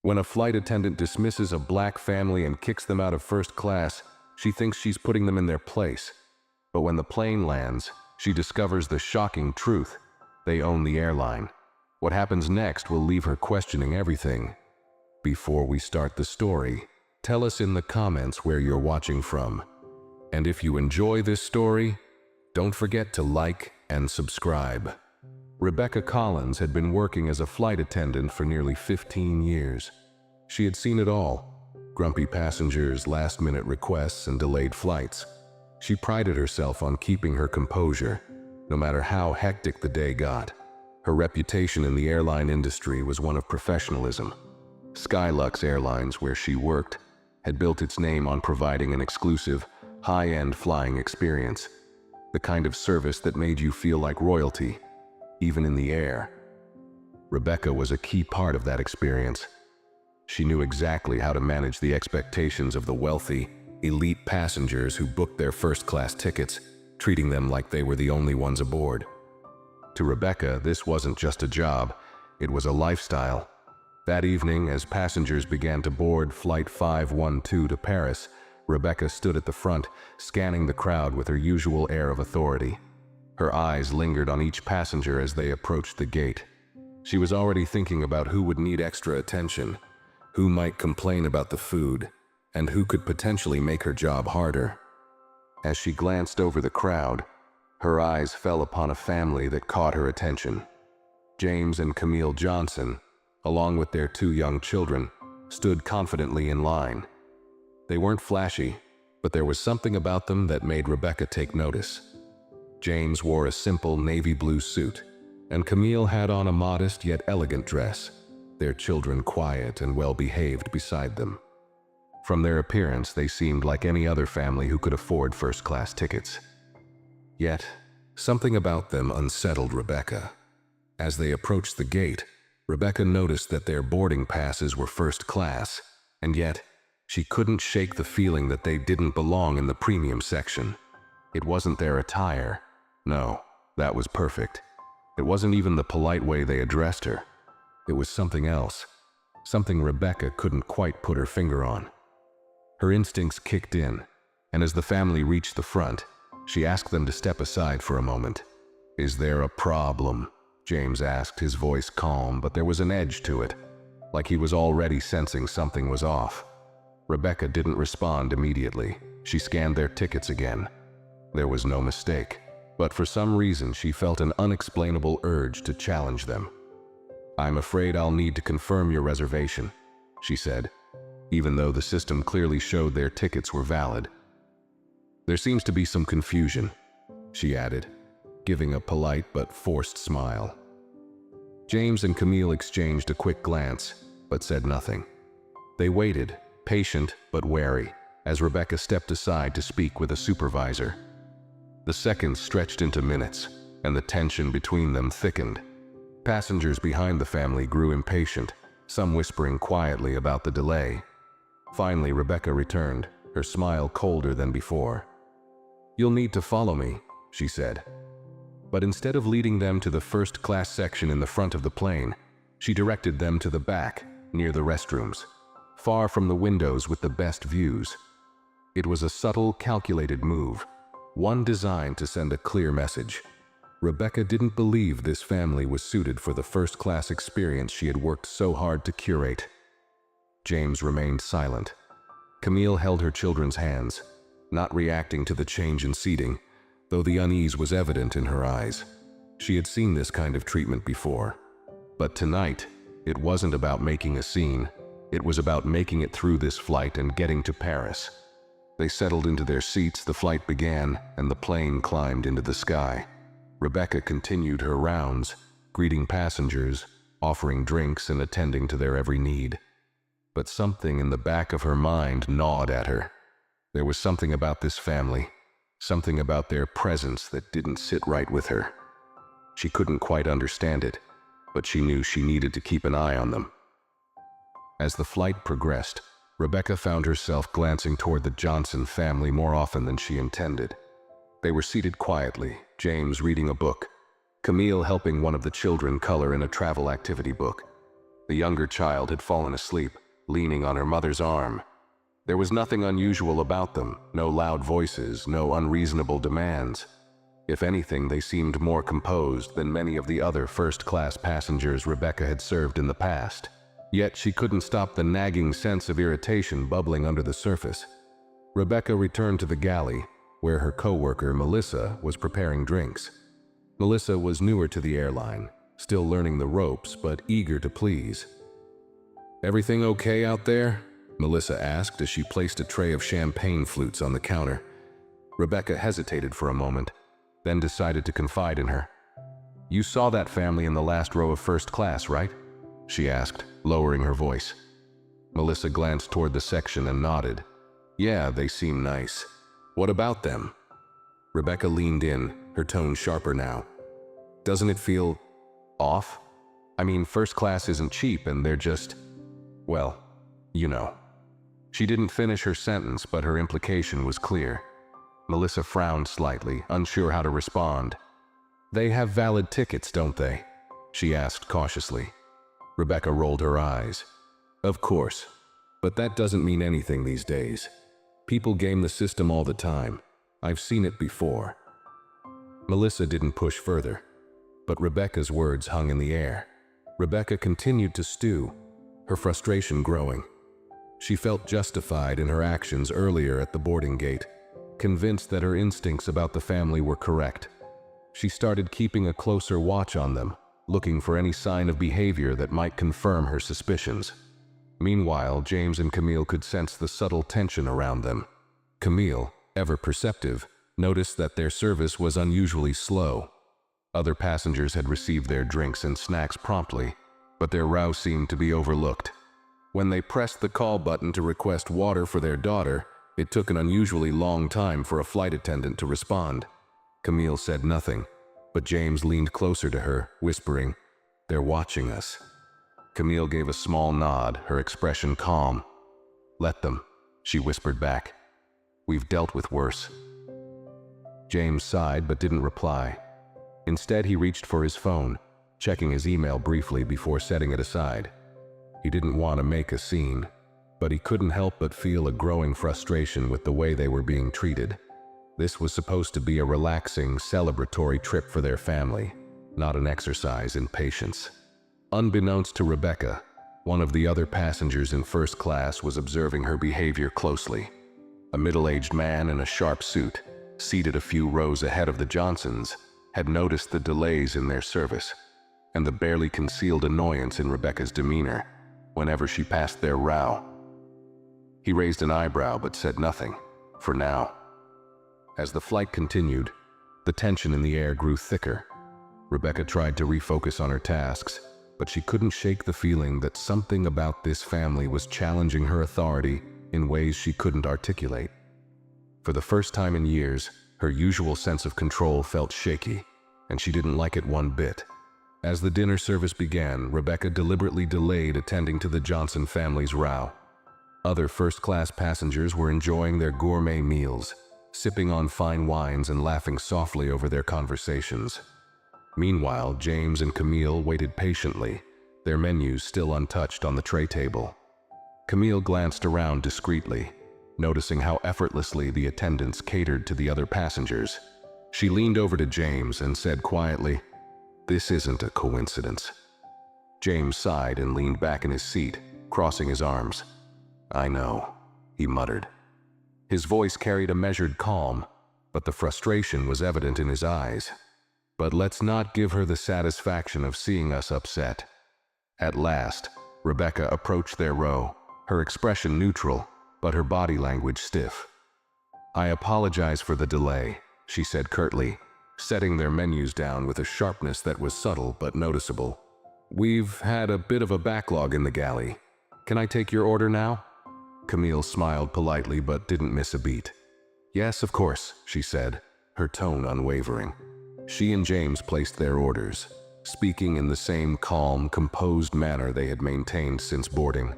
When a flight attendant dismisses a black family and kicks them out of first class, she thinks she's putting them in their place. But when the plane lands, she discovers the shocking truth: they own the airline. What happens next will leave her questioning everything. Before we start the story, tell us in the comments where you're watching from. And if you enjoy this story, don't forget to like and subscribe. Rebecca Collins had been working as a flight attendant for nearly 15 years. She had seen it all: grumpy passengers, last-minute requests, and delayed flights. She prided herself on keeping her composure, no matter how hectic the day got. Her reputation in the airline industry was one of professionalism. Skylux Airlines, where she worked, had built its name on providing an exclusive, high-end flying experience. The kind of service that made you feel like royalty, even in the air. Rebecca was a key part of that experience. She knew exactly how to manage the expectations of the wealthy, elite passengers who booked their first-class tickets, treating them like they were the only ones aboard. To Rebecca, this wasn't just a job, it was a lifestyle. That evening, as passengers began to board Flight 512 to Paris, Rebecca stood at the front, scanning the crowd with her usual air of authority. Her eyes lingered on each passenger as they approached the gate. She was already thinking about who would need extra attention, who might complain about the food, and who could potentially make her job harder. As she glanced over the crowd, her eyes fell upon a family that caught her attention. James and Camille Johnson, along with their 2 young children, stood confidently in line. They weren't flashy, but there was something about them that made Rebecca take notice. James wore a simple navy blue suit, and Camille had on a modest yet elegant dress, their children quiet and well-behaved beside them. From their appearance, they seemed like any other family who could afford first-class tickets. Yet, something about them unsettled Rebecca. As they approached the gate, Rebecca noticed that their boarding passes were first class, and yet, she couldn't shake the feeling that they didn't belong in the premium section. It wasn't their attire. No, that was perfect. It wasn't even the polite way they addressed her. It was something else, something Rebecca couldn't quite put her finger on. Her instincts kicked in, and as the family reached the front, she asked them to step aside for a moment. "Is there a problem?" James asked, his voice calm, but there was an edge to it, like he was already sensing something was off. Rebecca didn't respond immediately. She scanned their tickets again. There was no mistake, but for some reason she felt an unexplainable urge to challenge them. "I'm afraid I'll need to confirm your reservation," she said, even though the system clearly showed their tickets were valid. "There seems to be some confusion," she added, giving a polite but forced smile. James and Camille exchanged a quick glance, but said nothing. They waited, patient but wary, as Rebecca stepped aside to speak with a supervisor. The seconds stretched into minutes, and the tension between them thickened. Passengers behind the family grew impatient, some whispering quietly about the delay. Finally, Rebecca returned, her smile colder than before. "You'll need to follow me," she said. But instead of leading them to the first-class section in the front of the plane, she directed them to the back, near the restrooms, far from the windows with the best views. It was a subtle, calculated move, one designed to send a clear message. Rebecca didn't believe this family was suited for the first-class experience she had worked so hard to curate. James remained silent. Camille held her children's hands, not reacting to the change in seating, though the unease was evident in her eyes. She had seen this kind of treatment before. But tonight, it wasn't about making a scene. It was about making it through this flight and getting to Paris. They settled into their seats, the flight began, and the plane climbed into the sky. Rebecca continued her rounds, greeting passengers, offering drinks and attending to their every need. But something in the back of her mind gnawed at her. There was something about this family, something about their presence that didn't sit right with her. She couldn't quite understand it, but she knew she needed to keep an eye on them. As the flight progressed, Rebecca found herself glancing toward the Johnson family more often than she intended. They were seated quietly, James reading a book, Camille helping one of the children color in a travel activity book. The younger child had fallen asleep, leaning on her mother's arm. There was nothing unusual about them, no loud voices, no unreasonable demands. If anything, they seemed more composed than many of the other first-class passengers Rebecca had served in the past. Yet she couldn't stop the nagging sense of irritation bubbling under the surface. Rebecca returned to the galley, where her co-worker, Melissa, was preparing drinks. Melissa was newer to the airline, still learning the ropes, but eager to please. "Everything okay out there?" Melissa asked as she placed a tray of champagne flutes on the counter. Rebecca hesitated for a moment, then decided to confide in her. "You saw that family in the last row of first class, right?" she asked, lowering her voice. Melissa glanced toward the section and nodded. "Yeah, they seem nice. What about them?" Rebecca leaned in, her tone sharper now. "Doesn't it feel off? I mean, first class isn't cheap and they're just, well, you know." She didn't finish her sentence, but her implication was clear. Melissa frowned slightly, unsure how to respond. "They have valid tickets, don't they?" she asked cautiously. Rebecca rolled her eyes. "Of course, but that doesn't mean anything these days. People game the system all the time. I've seen it before." Melissa didn't push further, but Rebecca's words hung in the air. Rebecca continued to stew, her frustration growing. She felt justified in her actions earlier at the boarding gate, convinced that her instincts about the family were correct. She started keeping a closer watch on them, looking for any sign of behavior that might confirm her suspicions. Meanwhile, James and Camille could sense the subtle tension around them. Camille, ever perceptive, noticed that their service was unusually slow. Other passengers had received their drinks and snacks promptly, but their row seemed to be overlooked. When they pressed the call button to request water for their daughter, it took an unusually long time for a flight attendant to respond. Camille said nothing, but James leaned closer to her, whispering, "They're watching us." Camille gave a small nod, her expression calm. "Let them," she whispered back. "We've dealt with worse." James sighed but didn't reply. Instead, he reached for his phone, checking his email briefly before setting it aside. He didn't want to make a scene, but he couldn't help but feel a growing frustration with the way they were being treated. This was supposed to be a relaxing, celebratory trip for their family, not an exercise in patience. Unbeknownst to Rebecca, one of the other passengers in first class was observing her behavior closely. A middle-aged man in a sharp suit, seated a few rows ahead of the Johnsons, had noticed the delays in their service, and the barely concealed annoyance in Rebecca's demeanor whenever she passed their row. He raised an eyebrow but said nothing, for now. As the flight continued, the tension in the air grew thicker. Rebecca tried to refocus on her tasks, but she couldn't shake the feeling that something about this family was challenging her authority in ways she couldn't articulate. For the first time in years, her usual sense of control felt shaky, and she didn't like it one bit. As the dinner service began, Rebecca deliberately delayed attending to the Johnson family's row. Other first-class passengers were enjoying their gourmet meals, sipping on fine wines and laughing softly over their conversations. Meanwhile, James and Camille waited patiently, their menus still untouched on the tray table. Camille glanced around discreetly, noticing how effortlessly the attendants catered to the other passengers. She leaned over to James and said quietly, "This isn't a coincidence." James sighed and leaned back in his seat, crossing his arms. "I know," he muttered. His voice carried a measured calm, but the frustration was evident in his eyes. "But let's not give her the satisfaction of seeing us upset." At last, Rebecca approached their row, her expression neutral, but her body language stiff. "I apologize for the delay," she said curtly, setting their menus down with a sharpness that was subtle but noticeable. "We've had a bit of a backlog in the galley. Can I take your order now?" Camille smiled politely but didn't miss a beat. "Yes, of course," she said, her tone unwavering. She and James placed their orders, speaking in the same calm, composed manner they had maintained since boarding.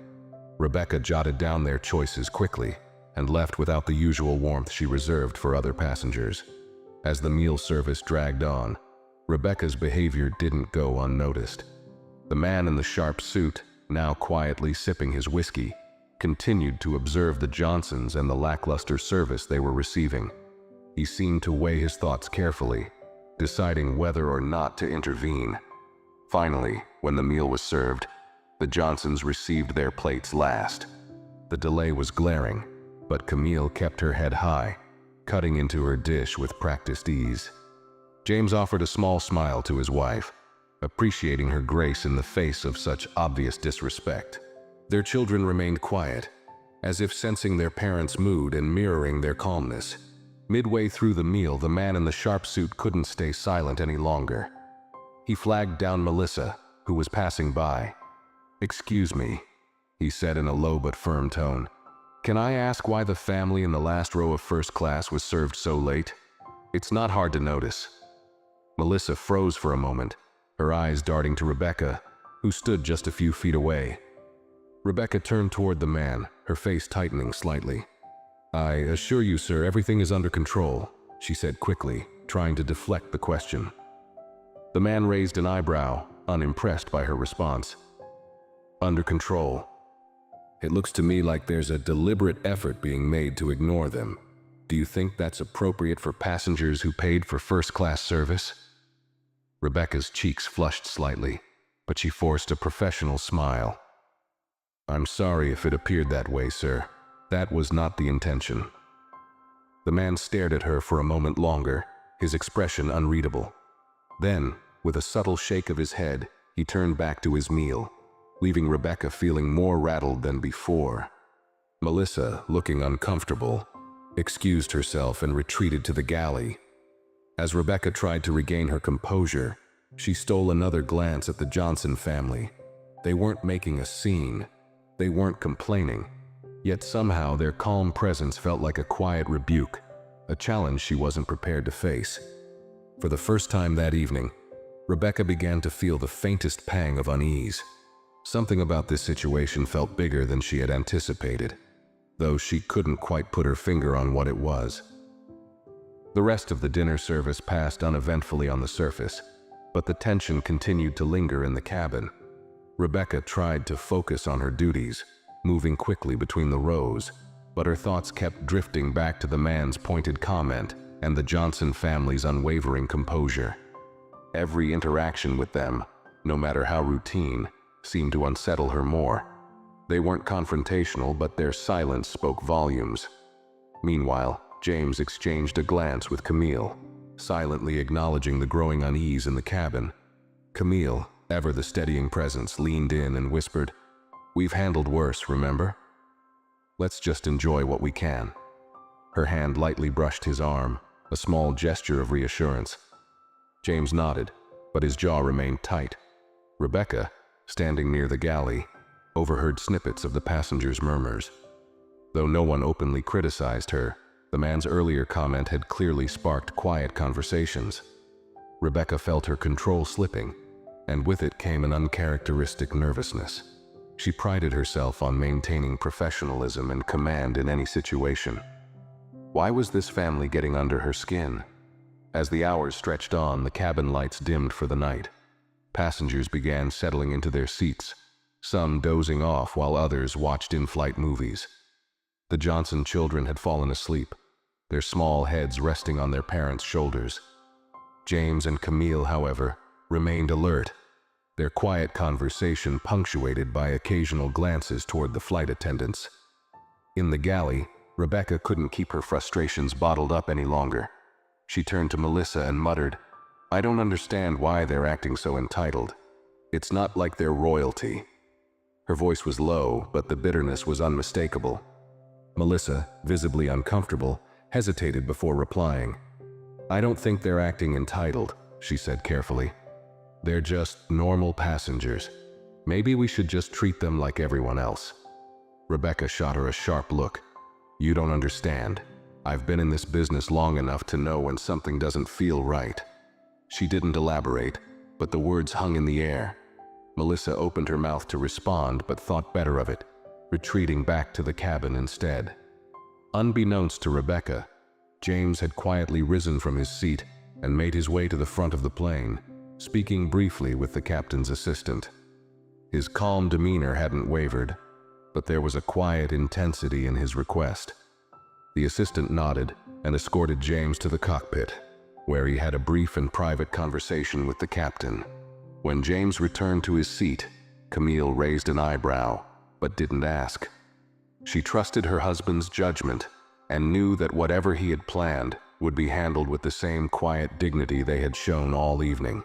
Rebecca jotted down their choices quickly and left without the usual warmth she reserved for other passengers. As the meal service dragged on, Rebecca's behavior didn't go unnoticed. The man in the sharp suit, now quietly sipping his whiskey, continued to observe the Johnsons and the lackluster service they were receiving. He seemed to weigh his thoughts carefully, deciding whether or not to intervene. Finally, when the meal was served, the Johnsons received their plates last. The delay was glaring, but Camille kept her head high, cutting into her dish with practiced ease. James offered a small smile to his wife, appreciating her grace in the face of such obvious disrespect. Their children remained quiet, as if sensing their parents' mood and mirroring their calmness. Midway through the meal, the man in the sharp suit couldn't stay silent any longer. He flagged down Melissa, who was passing by. "Excuse me," he said in a low but firm tone. "Can I ask why the family in the last row of first class was served so late? It's not hard to notice." Melissa froze for a moment, her eyes darting to Rebecca, who stood just a few feet away. Rebecca turned toward the man, her face tightening slightly. "I assure you, sir, everything is under control," she said quickly, trying to deflect the question. The man raised an eyebrow, unimpressed by her response. "Under control? It looks to me like there's a deliberate effort being made to ignore them. Do you think that's appropriate for passengers who paid for first-class service?" Rebecca's cheeks flushed slightly, but she forced a professional smile. "I'm sorry if it appeared that way, sir. That was not the intention." The man stared at her for a moment longer, his expression unreadable. Then, with a subtle shake of his head, he turned back to his meal, leaving Rebecca feeling more rattled than before. Melissa, looking uncomfortable, excused herself and retreated to the galley. As Rebecca tried to regain her composure, she stole another glance at the Johnson family. They weren't making a scene. They weren't complaining. Yet somehow their calm presence felt like a quiet rebuke, a challenge she wasn't prepared to face. For the first time that evening, Rebecca began to feel the faintest pang of unease. Something about this situation felt bigger than she had anticipated, though she couldn't quite put her finger on what it was. The rest of the dinner service passed uneventfully on the surface, but the tension continued to linger in the cabin. Rebecca tried to focus on her duties, moving quickly between the rows, but her thoughts kept drifting back to the man's pointed comment and the Johnson family's unwavering composure. Every interaction with them, no matter how routine, seemed to unsettle her more. They weren't confrontational, but their silence spoke volumes. Meanwhile, James exchanged a glance with Camille, silently acknowledging the growing unease in the cabin. Camille, ever the steadying presence, leaned in and whispered, "We've handled worse, remember? Let's just enjoy what we can." Her hand lightly brushed his arm, a small gesture of reassurance. James nodded, but his jaw remained tight. Rebecca, standing near the galley, overheard snippets of the passengers' murmurs. Though no one openly criticized her, the man's earlier comment had clearly sparked quiet conversations. Rebecca felt her control slipping, and with it came an uncharacteristic nervousness. She prided herself on maintaining professionalism and command in any situation. Why was this family getting under her skin? As the hours stretched on, the cabin lights dimmed for the night. Passengers began settling into their seats, some dozing off while others watched in-flight movies. The Johnson children had fallen asleep, their small heads resting on their parents' shoulders. James and Camille, however, remained alert, their quiet conversation punctuated by occasional glances toward the flight attendants. In the galley, Rebecca couldn't keep her frustrations bottled up any longer. She turned to Melissa and muttered, "I don't understand why they're acting so entitled. It's not like they're royalty." Her voice was low, but the bitterness was unmistakable. Melissa, visibly uncomfortable, hesitated before replying. "I don't think they're acting entitled," she said carefully. "They're just normal passengers. Maybe we should just treat them like everyone else." Rebecca shot her a sharp look. "You don't understand. I've been in this business long enough to know when something doesn't feel right." She didn't elaborate, but the words hung in the air. Melissa opened her mouth to respond, but thought better of it, retreating back to the cabin instead. Unbeknownst to Rebecca, James had quietly risen from his seat and made his way to the front of the plane, speaking briefly with the captain's assistant. His calm demeanor hadn't wavered, but there was a quiet intensity in his request. The assistant nodded and escorted James to the cockpit, where he had a brief and private conversation with the captain. When James returned to his seat, Camille raised an eyebrow, but didn't ask. She trusted her husband's judgment and knew that whatever he had planned would be handled with the same quiet dignity they had shown all evening.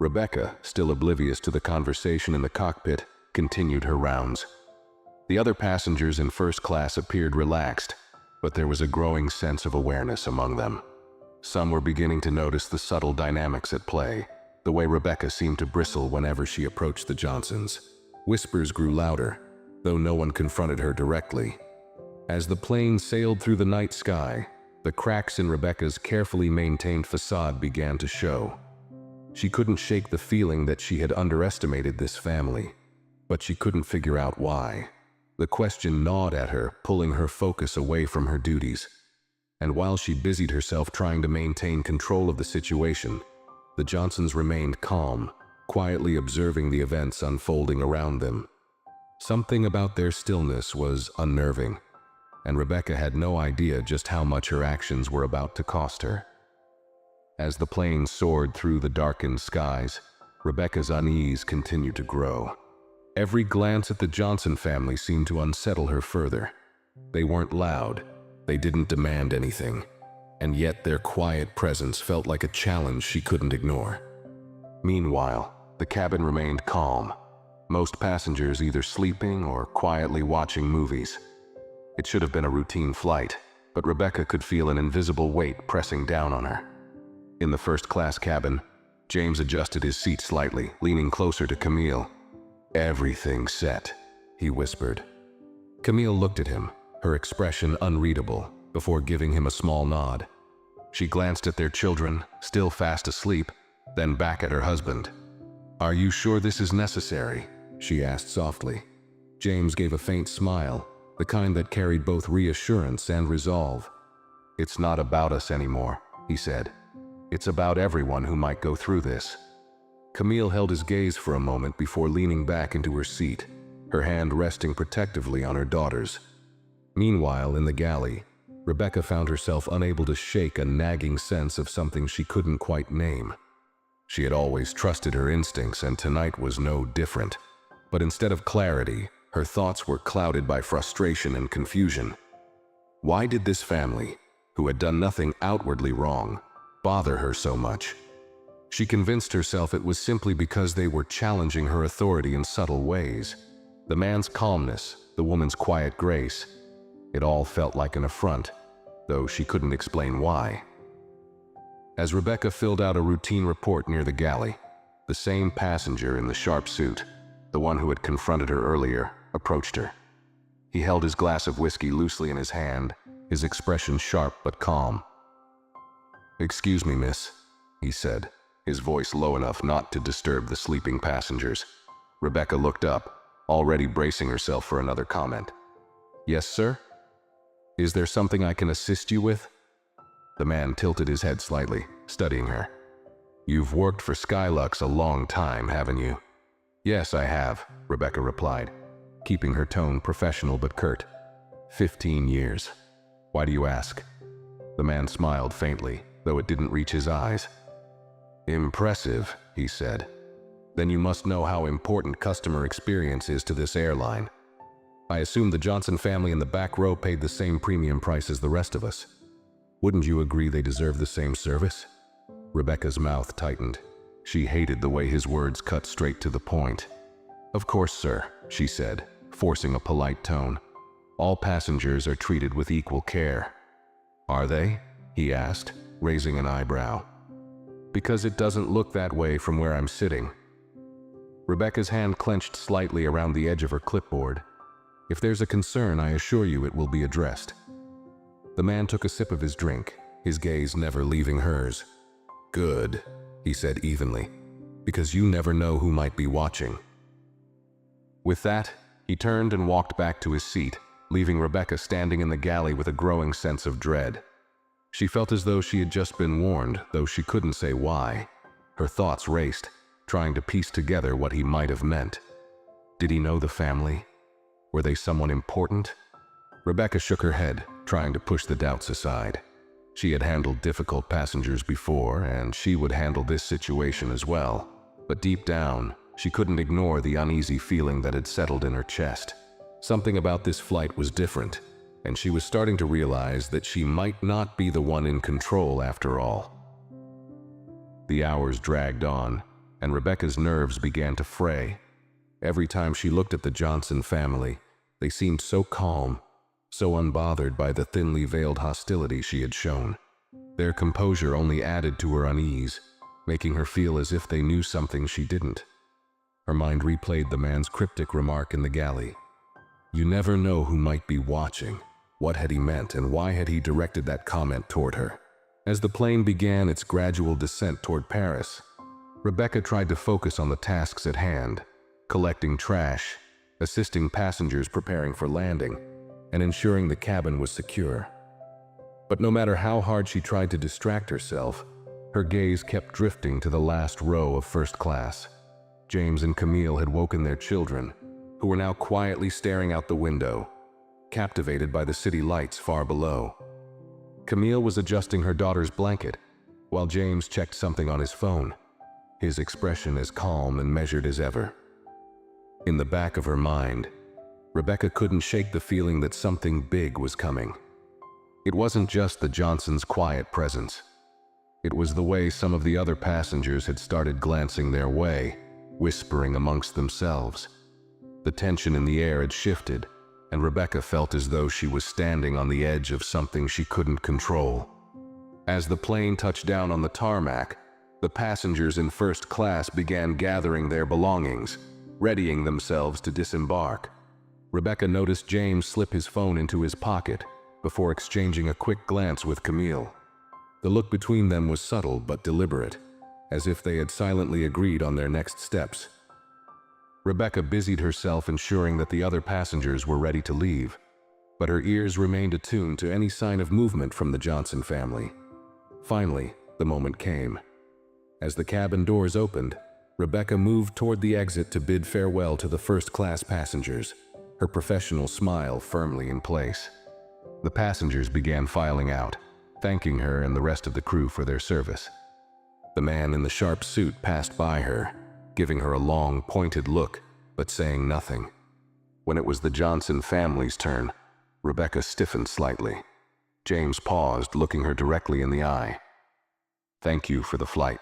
Rebecca, still oblivious to the conversation in the cockpit, continued her rounds. The other passengers in first class appeared relaxed, but there was a growing sense of awareness among them. Some were beginning to notice the subtle dynamics at play, the way Rebecca seemed to bristle whenever she approached the Johnsons. Whispers grew louder, though no one confronted her directly. As the plane sailed through the night sky, the cracks in Rebecca's carefully maintained facade began to show. She couldn't shake the feeling that she had underestimated this family, but she couldn't figure out why. The question gnawed at her, pulling her focus away from her duties. And while she busied herself trying to maintain control of the situation, the Johnsons remained calm, quietly observing the events unfolding around them. Something about their stillness was unnerving, and Rebecca had no idea just how much her actions were about to cost her. As the plane soared through the darkened skies, Rebecca's unease continued to grow. Every glance at the Johnson family seemed to unsettle her further. They weren't loud, they didn't demand anything, and yet their quiet presence felt like a challenge she couldn't ignore. Meanwhile, the cabin remained calm, most passengers either sleeping or quietly watching movies. It should have been a routine flight, but Rebecca could feel an invisible weight pressing down on her. In the first-class cabin, James adjusted his seat slightly, leaning closer to Camille. "Everything's set," he whispered. Camille looked at him, her expression unreadable, before giving him a small nod. She glanced at their children, still fast asleep, then back at her husband. "Are you sure this is necessary?" she asked softly. James gave a faint smile, the kind that carried both reassurance and resolve. "It's not about us anymore," he said. "It's about everyone who might go through this." Camille held his gaze for a moment before leaning back into her seat, her hand resting protectively on her daughter's. Meanwhile, in the galley, Rebecca found herself unable to shake a nagging sense of something she couldn't quite name. She had always trusted her instincts, and tonight was no different. But instead of clarity, her thoughts were clouded by frustration and confusion. Why did this family, who had done nothing outwardly wrong, bother her so much? She convinced herself it was simply because they were challenging her authority in subtle ways. The man's calmness, the woman's quiet grace, it all felt like an affront, though she couldn't explain why. As Rebecca filled out a routine report near the galley, the same passenger in the sharp suit, the one who had confronted her earlier, approached her. He held his glass of whiskey loosely in his hand, his expression sharp but calm. "Excuse me, miss," he said, his voice low enough not to disturb the sleeping passengers. Rebecca looked up, already bracing herself for another comment. "Yes, sir? Is there something I can assist you with?" The man tilted his head slightly, studying her. "You've worked for Skylux a long time, haven't you?" "Yes, I have," Rebecca replied, keeping her tone professional but curt. 15 years. Why do you ask?" The man smiled faintly, though it didn't reach his eyes. "Impressive," he said. "Then you must know how important customer experience is to this airline. I assume the Johnson family in the back row paid the same premium price as the rest of us. Wouldn't you agree they deserve the same service?" Rebecca's mouth tightened. She hated the way his words cut straight to the point. "Of course, sir," she said, forcing a polite tone. "All passengers are treated with equal care." "Are they?" he asked, raising an eyebrow. "Because it doesn't look that way from where I'm sitting." Rebecca's hand clenched slightly around the edge of her clipboard. "If there's a concern, I assure you it will be addressed." The man took a sip of his drink, his gaze never leaving hers. "Good," he said evenly, "because you never know who might be watching." With that, he turned and walked back to his seat, leaving Rebecca standing in the galley with a growing sense of dread. She felt as though she had just been warned, though she couldn't say why. Her thoughts raced, trying to piece together what he might have meant. Did he know the family? Were they someone important? Rebecca shook her head, trying to push the doubts aside. She had handled difficult passengers before, and she would handle this situation as well. But deep down, she couldn't ignore the uneasy feeling that had settled in her chest. Something about this flight was different, and she was starting to realize that she might not be the one in control after all. The hours dragged on, and Rebecca's nerves began to fray. Every time she looked at the Johnson family, they seemed so calm, so unbothered by the thinly veiled hostility she had shown. Their composure only added to her unease, making her feel as if they knew something she didn't. Her mind replayed the man's cryptic remark in the galley. You never know who might be watching. What had he meant, and why had he directed that comment toward her? As the plane began its gradual descent toward Paris, Rebecca tried to focus on the tasks at hand, collecting trash, assisting passengers preparing for landing, and ensuring the cabin was secure. But no matter how hard she tried to distract herself, her gaze kept drifting to the last row of first class. James and Camille had woken their children, who were now quietly staring out the window, captivated by the city lights far below. Camille was adjusting her daughter's blanket, while James checked something on his phone, his expression as calm and measured as ever. In the back of her mind, Rebecca couldn't shake the feeling that something big was coming. It wasn't just the Johnsons' quiet presence. It was the way some of the other passengers had started glancing their way, whispering amongst themselves. The tension in the air had shifted, and Rebecca felt as though she was standing on the edge of something she couldn't control. As the plane touched down on the tarmac, the passengers in first class began gathering their belongings, readying themselves to disembark. Rebecca noticed James slip his phone into his pocket before exchanging a quick glance with Camille. The look between them was subtle but deliberate, as if they had silently agreed on their next steps. Rebecca busied herself ensuring that the other passengers were ready to leave, but her ears remained attuned to any sign of movement from the Johnson family. Finally, the moment came. As the cabin doors opened, Rebecca moved toward the exit to bid farewell to the first-class passengers, her professional smile firmly in place. The passengers began filing out, thanking her and the rest of the crew for their service. The man in the sharp suit passed by her, giving her a long, pointed look, but saying nothing. When it was the Johnson family's turn, Rebecca stiffened slightly. James paused, looking her directly in the eye. "Thank you for the flight,"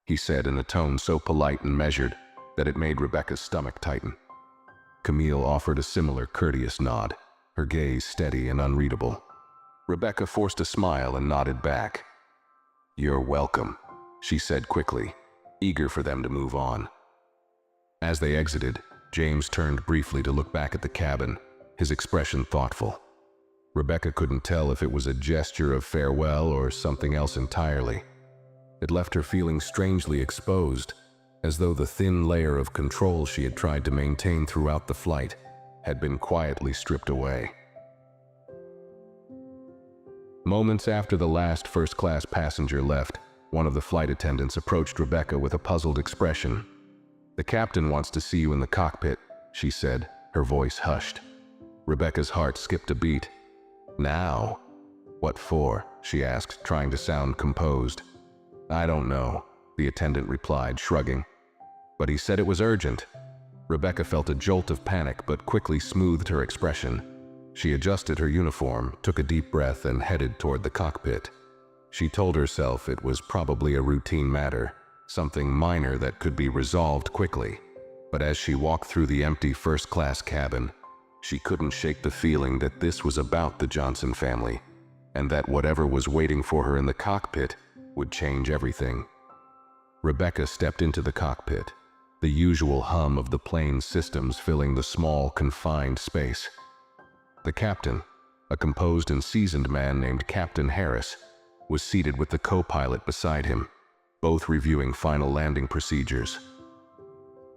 he said in a tone so polite and measured that it made Rebecca's stomach tighten. Camille offered a similar courteous nod, her gaze steady and unreadable. Rebecca forced a smile and nodded back. "You're welcome," she said quickly, eager for them to move on. As they exited, James turned briefly to look back at the cabin, his expression thoughtful. Rebecca couldn't tell if it was a gesture of farewell or something else entirely. It left her feeling strangely exposed, as though the thin layer of control she had tried to maintain throughout the flight had been quietly stripped away. Moments after the last first-class passenger left, one of the flight attendants approached Rebecca with a puzzled expression. "The captain wants to see you in the cockpit," she said, her voice hushed. Rebecca's heart skipped a beat. "Now? What for?" she asked, trying to sound composed. "I don't know," the attendant replied, shrugging. "But he said it was urgent." Rebecca felt a jolt of panic but quickly smoothed her expression. She adjusted her uniform, took a deep breath, and headed toward the cockpit. She told herself it was probably a routine matter, something minor that could be resolved quickly. But as she walked through the empty first-class cabin, she couldn't shake the feeling that this was about the Johnson family, and that whatever was waiting for her in the cockpit would change everything. Rebecca stepped into the cockpit, the usual hum of the plane's systems filling the small, confined space. The captain, a composed and seasoned man named Captain Harris, was seated with the co-pilot beside him, both reviewing final landing procedures.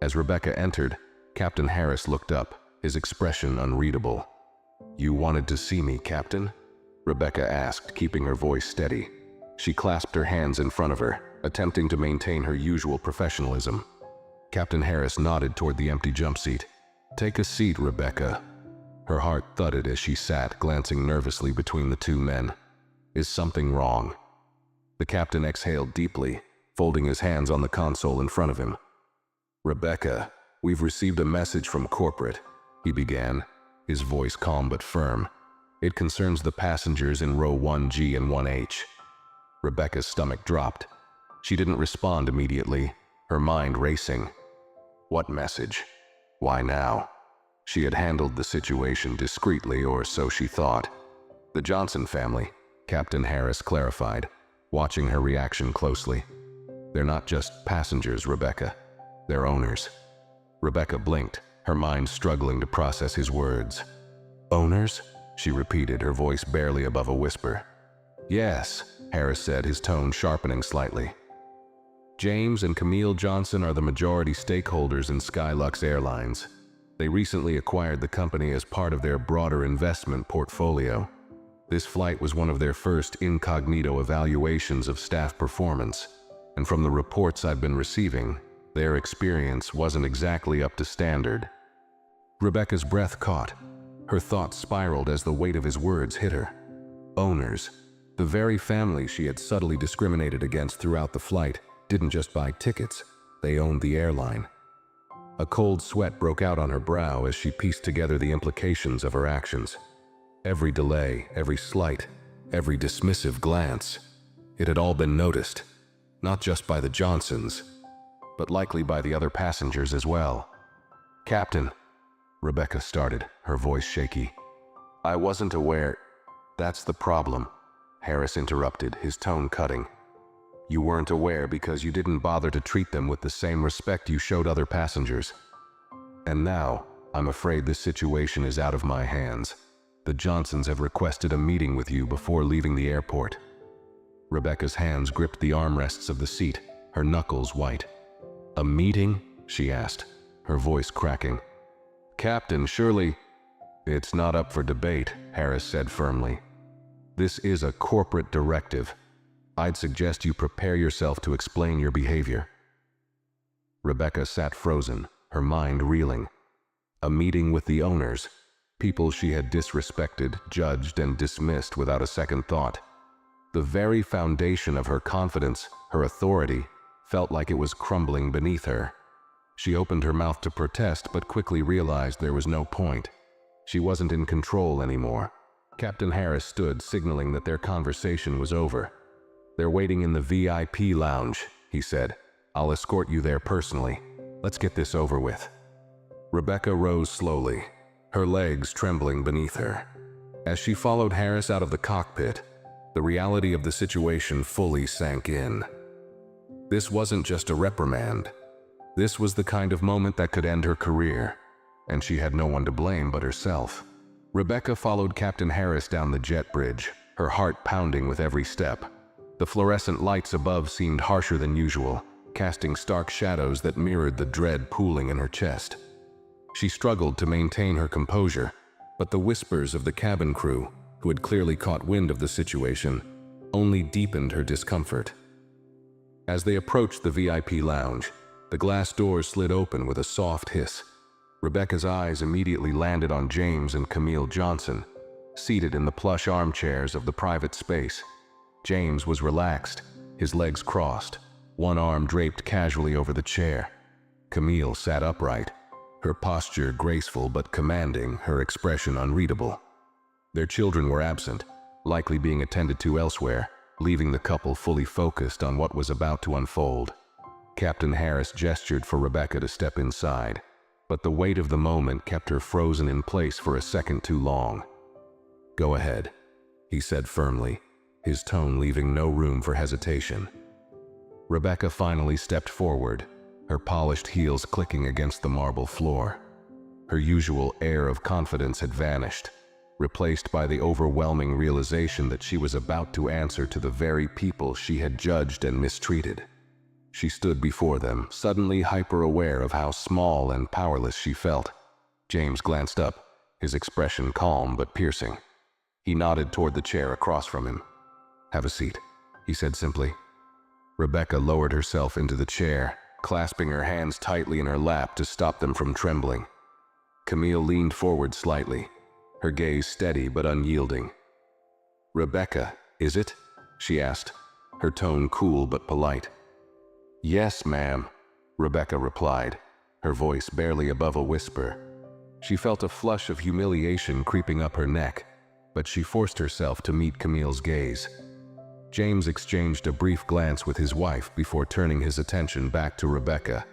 As Rebecca entered, Captain Harris looked up, his expression unreadable. "You wanted to see me, Captain?" Rebecca asked, keeping her voice steady. She clasped her hands in front of her, attempting to maintain her usual professionalism. Captain Harris nodded toward the empty jump seat, Take a seat, Rebecca. Her heart thudded as she sat, glancing nervously between the two men. Is something wrong? The captain exhaled deeply, folding his hands on the console in front of him. Rebecca, we've received a message from corporate, he began, his voice calm but firm. It concerns the passengers in row 1G and 1H. Rebecca's stomach dropped. She didn't respond immediately, her mind racing. What message? Why now? She had handled the situation discreetly, or so she thought. The Johnson family, Captain Harris clarified, watching her reaction closely. They're not just passengers, Rebecca. They're owners. Rebecca blinked, her mind struggling to process his words. Owners? She repeated, her voice barely above a whisper. Yes, Harris said, his tone sharpening slightly. James and Camille Johnson are the majority stakeholders in Skylux Airlines. They recently acquired the company as part of their broader investment portfolio. This flight was one of their first incognito evaluations of staff performance, and from the reports I've been receiving, their experience wasn't exactly up to standard. Rebecca's breath caught. Her thoughts spiraled as the weight of his words hit her. Owners, the very family she had subtly discriminated against throughout the flight, didn't just buy tickets, they owned the airline. A cold sweat broke out on her brow as she pieced together the implications of her actions. Every delay, every slight, every dismissive glance, it had all been noticed, not just by the Johnsons, but likely by the other passengers as well. Captain, Rebecca started, her voice shaky. I wasn't aware. That's the problem, Harris interrupted, his tone cutting. You weren't aware because you didn't bother to treat them with the same respect you showed other passengers. And now, I'm afraid this situation is out of my hands. The Johnsons have requested a meeting with you before leaving the airport. Rebecca's hands gripped the armrests of the seat, her knuckles white. A meeting? She asked, her voice cracking. Captain, surely... It's not up for debate, Harris said firmly. This is a corporate directive. I'd suggest you prepare yourself to explain your behavior. Rebecca sat frozen, her mind reeling. A meeting with the owners, people she had disrespected, judged, and dismissed without a second thought. The very foundation of her confidence, her authority, felt like it was crumbling beneath her. She opened her mouth to protest, but quickly realized there was no point. She wasn't in control anymore. Captain Harris stood, signaling that their conversation was over. They're waiting in the VIP lounge, he said. I'll escort you there personally. Let's get this over with. Rebecca rose slowly, her legs trembling beneath her. As she followed Harris out of the cockpit, the reality of the situation fully sank in. This wasn't just a reprimand. This was the kind of moment that could end her career, and she had no one to blame but herself. Rebecca followed Captain Harris down the jet bridge, her heart pounding with every step. The fluorescent lights above seemed harsher than usual, casting stark shadows that mirrored the dread pooling in her chest. She struggled to maintain her composure, but the whispers of the cabin crew, who had clearly caught wind of the situation, only deepened her discomfort. As they approached the VIP lounge, the glass doors slid open with a soft hiss. Rebecca's eyes immediately landed on James and Camille Johnson, seated in the plush armchairs of the private space. James was relaxed, his legs crossed, one arm draped casually over the chair. Camille sat upright, her posture graceful but commanding, her expression unreadable. Their children were absent, likely being attended to elsewhere, leaving the couple fully focused on what was about to unfold. Captain Harris gestured for Rebecca to step inside, but the weight of the moment kept her frozen in place for a second too long. Go ahead, he said firmly, his tone leaving no room for hesitation. Rebecca finally stepped forward, her polished heels clicking against the marble floor. Her usual air of confidence had vanished, replaced by the overwhelming realization that she was about to answer to the very people she had judged and mistreated. She stood before them, suddenly hyper-aware of how small and powerless she felt. James glanced up, his expression calm but piercing. He nodded toward the chair across from him. Have a seat, he said simply. Rebecca lowered herself into the chair, clasping her hands tightly in her lap to stop them from trembling. Camille leaned forward slightly, her gaze steady but unyielding. "Rebecca, is it?" she asked, her tone cool but polite. "Yes, ma'am," Rebecca replied, her voice barely above a whisper. She felt a flush of humiliation creeping up her neck, but she forced herself to meet Camille's gaze. James exchanged a brief glance with his wife before turning his attention back to Rebecca.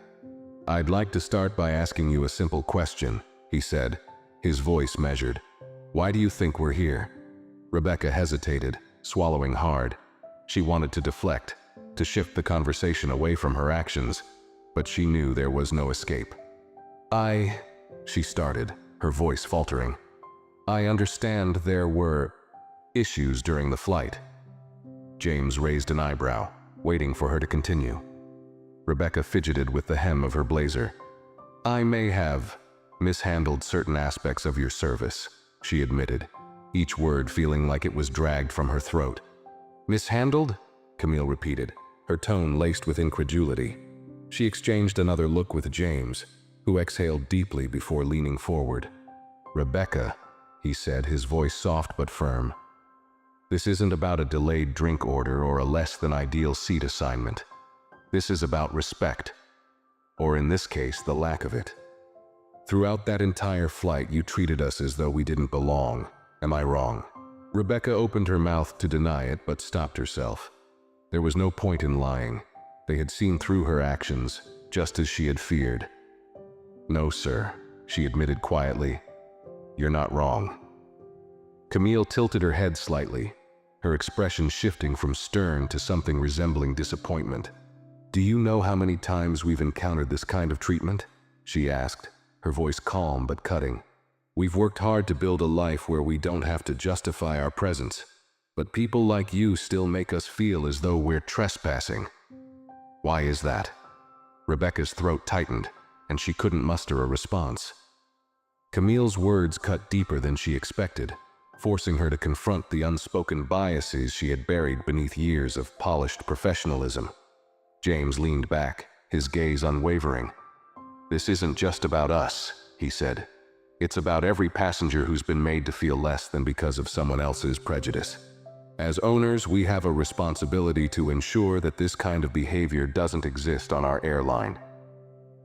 "I'd like to start by asking you a simple question," he said, his voice measured. "Why do you think we're here?" Rebecca hesitated, swallowing hard. She wanted to deflect, to shift the conversation away from her actions, but she knew there was no escape. She started, her voice faltering. "I understand there were issues during the flight." James raised an eyebrow, waiting for her to continue. Rebecca fidgeted with the hem of her blazer. "I may have mishandled certain aspects of your service," she admitted, each word feeling like it was dragged from her throat. "Mishandled?" Camille repeated, her tone laced with incredulity. She exchanged another look with James, who exhaled deeply before leaning forward. "Rebecca," he said, his voice soft but firm. "This isn't about a delayed drink order or a less-than-ideal seat assignment. This is about respect, or in this case, the lack of it. Throughout that entire flight, you treated us as though we didn't belong. Am I wrong?" Rebecca opened her mouth to deny it, but stopped herself. There was no point in lying. They had seen through her actions, just as she had feared. "No, sir," she admitted quietly. "You're not wrong." Camille tilted her head slightly, her expression shifting from stern to something resembling disappointment. "Do you know how many times we've encountered this kind of treatment?" she asked, her voice calm but cutting. "We've worked hard to build a life where we don't have to justify our presence, but people like you still make us feel as though we're trespassing. Why is that?" Rebecca's throat tightened, and she couldn't muster a response. Camille's words cut deeper than she expected, forcing her to confront the unspoken biases she had buried beneath years of polished professionalism. James leaned back, his gaze unwavering. "This isn't just about us," he said. "It's about every passenger who's been made to feel less than because of someone else's prejudice. As owners, we have a responsibility to ensure that this kind of behavior doesn't exist on our airline.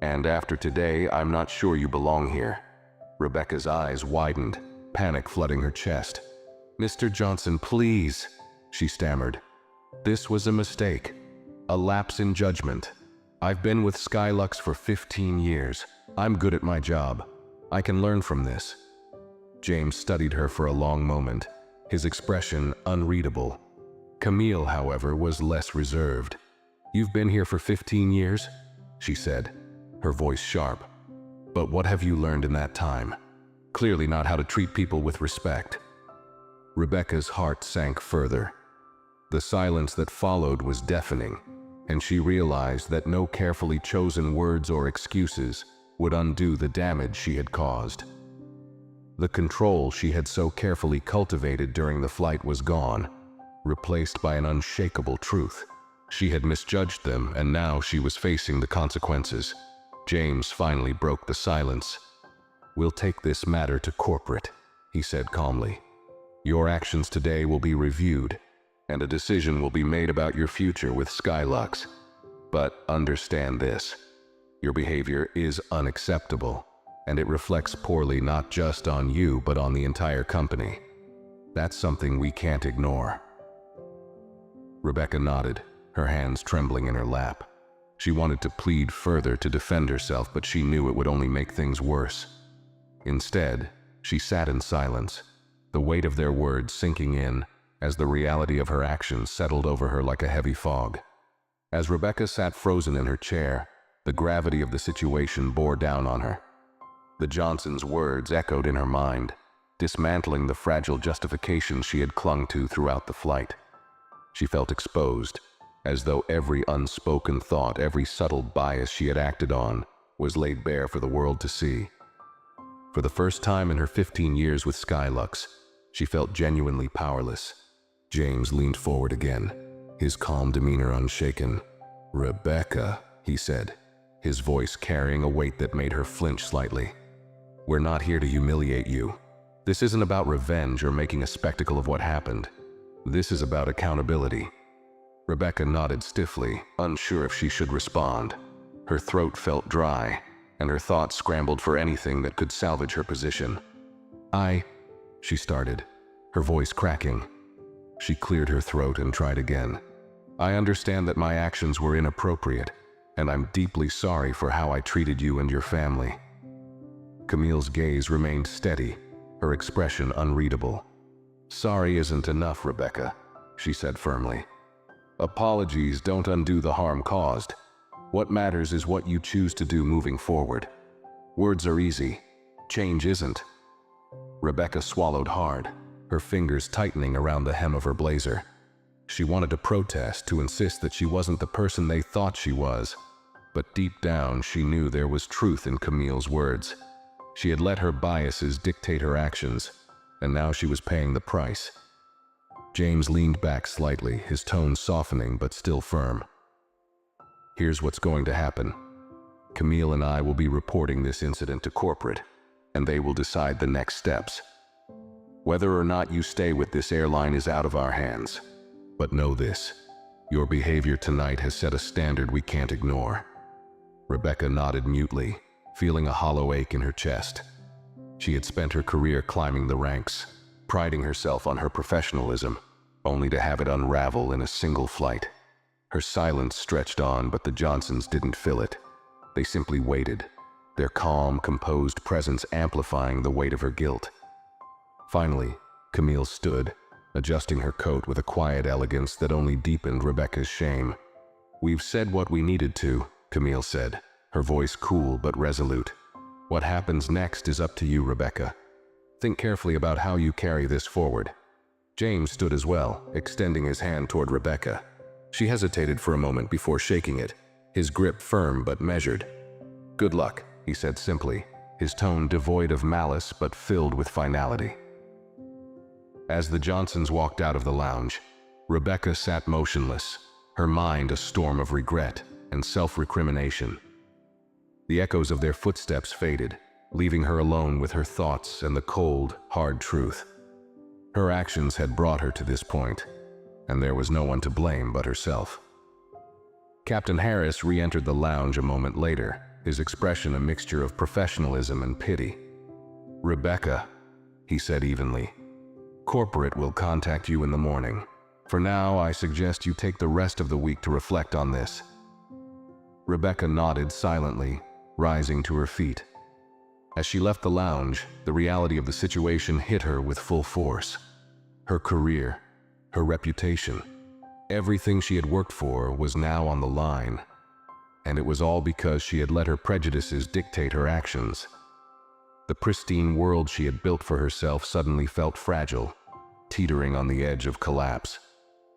And after today, I'm not sure you belong here." Rebecca's eyes widened, panic flooding her chest. "Mr. Johnson, please," she stammered. "This was a mistake, a lapse in judgment. I've been with Skylux for 15 years. I'm good at my job. I can learn from this." James studied her for a long moment, his expression unreadable. Camille, however, was less reserved. "You've been here for 15 years?" she said, her voice sharp. "But what have you learned in that time? Clearly not how to treat people with respect." Rebecca's heart sank further. The silence that followed was deafening, and she realized that no carefully chosen words or excuses would undo the damage she had caused. The control she had so carefully cultivated during the flight was gone, replaced by an unshakable truth. She had misjudged them, and now she was facing the consequences. James finally broke the silence. "We'll take this matter to corporate," he said calmly. "Your actions today will be reviewed, and a decision will be made about your future with Skylux. But understand this, your behavior is unacceptable, and it reflects poorly not just on you but on the entire company. That's something we can't ignore." Rebecca nodded, her hands trembling in her lap. She wanted to plead further to defend herself, but she knew it would only make things worse. Instead, she sat in silence, the weight of their words sinking in as the reality of her actions settled over her like a heavy fog. As Rebecca sat frozen in her chair, the gravity of the situation bore down on her. The Johnsons' words echoed in her mind, dismantling the fragile justifications she had clung to throughout the flight. She felt exposed, as though every unspoken thought, every subtle bias she had acted on, was laid bare for the world to see. For the first time in her 15 years with Skylux, she felt genuinely powerless. James leaned forward again, his calm demeanor unshaken. "Rebecca," he said, his voice carrying a weight that made her flinch slightly. We're not here to humiliate you. This isn't about revenge or making a spectacle of what happened. This is about accountability." Rebecca nodded stiffly, unsure if she should respond. Her throat felt dry, and her thoughts scrambled for anything that could salvage her position. She started, her voice cracking. She cleared her throat and tried again. "I understand that my actions were inappropriate, and I'm deeply sorry for how I treated you and your family." Camille's gaze remained steady, her expression unreadable. "Sorry isn't enough, Rebecca," she said firmly. "Apologies don't undo the harm caused. What matters is what you choose to do moving forward. Words are easy. Change isn't." Rebecca swallowed hard, her fingers tightening around the hem of her blazer. She wanted to protest, to insist that she wasn't the person they thought she was. But deep down, she knew there was truth in Camille's words. She had let her biases dictate her actions, and now she was paying the price. James leaned back slightly, his tone softening but still firm. "Here's what's going to happen. Camille and I will be reporting this incident to corporate, and they will decide the next steps. Whether or not you stay with this airline is out of our hands. But know this, your behavior tonight has set a standard we can't ignore." Rebecca nodded mutely, feeling a hollow ache in her chest. She had spent her career climbing the ranks, priding herself on her professionalism, only to have it unravel in a single flight. Her silence stretched on, but the Johnsons didn't fill it. They simply waited, their calm, composed presence amplifying the weight of her guilt. Finally, Camille stood, adjusting her coat with a quiet elegance that only deepened Rebecca's shame. "We've said what we needed to," Camille said, her voice cool but resolute. "What happens next is up to you, Rebecca. Think carefully about how you carry this forward." James stood as well, extending his hand toward Rebecca. She hesitated for a moment before shaking it, his grip firm but measured. "Good luck," he said simply, his tone devoid of malice but filled with finality. As the Johnsons walked out of the lounge, Rebecca sat motionless, her mind a storm of regret and self-recrimination. The echoes of their footsteps faded, leaving her alone with her thoughts and the cold, hard truth. Her actions had brought her to this point, and there was no one to blame but herself. Captain Harris re-entered the lounge a moment later, his expression a mixture of professionalism and pity. "Rebecca," he said evenly, "corporate will contact you in the morning. For now, I suggest you take the rest of the week to reflect on this." Rebecca nodded silently, rising to her feet. As she left the lounge, the reality of the situation hit her with full force. Her career, her reputation, everything she had worked for was now on the line. And it was all because she had let her prejudices dictate her actions. The pristine world she had built for herself suddenly felt fragile, teetering on the edge of collapse.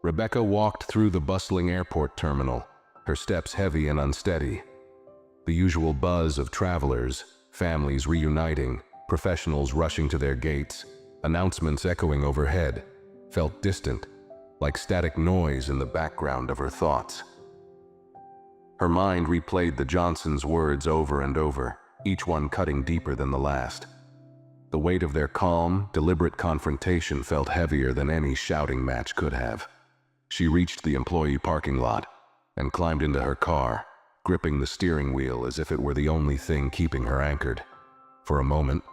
Rebecca walked through the bustling airport terminal, her steps heavy and unsteady. The usual buzz of travelers, families reuniting, professionals rushing to their gates, announcements echoing overhead, felt distant, like static noise in the background of her thoughts. Her mind replayed the Johnsons' words over and over, each one cutting deeper than the last. The weight of their calm, deliberate confrontation felt heavier than any shouting match could have. She reached the employee parking lot and climbed into her car, gripping the steering wheel as if it were the only thing keeping her anchored. For a moment,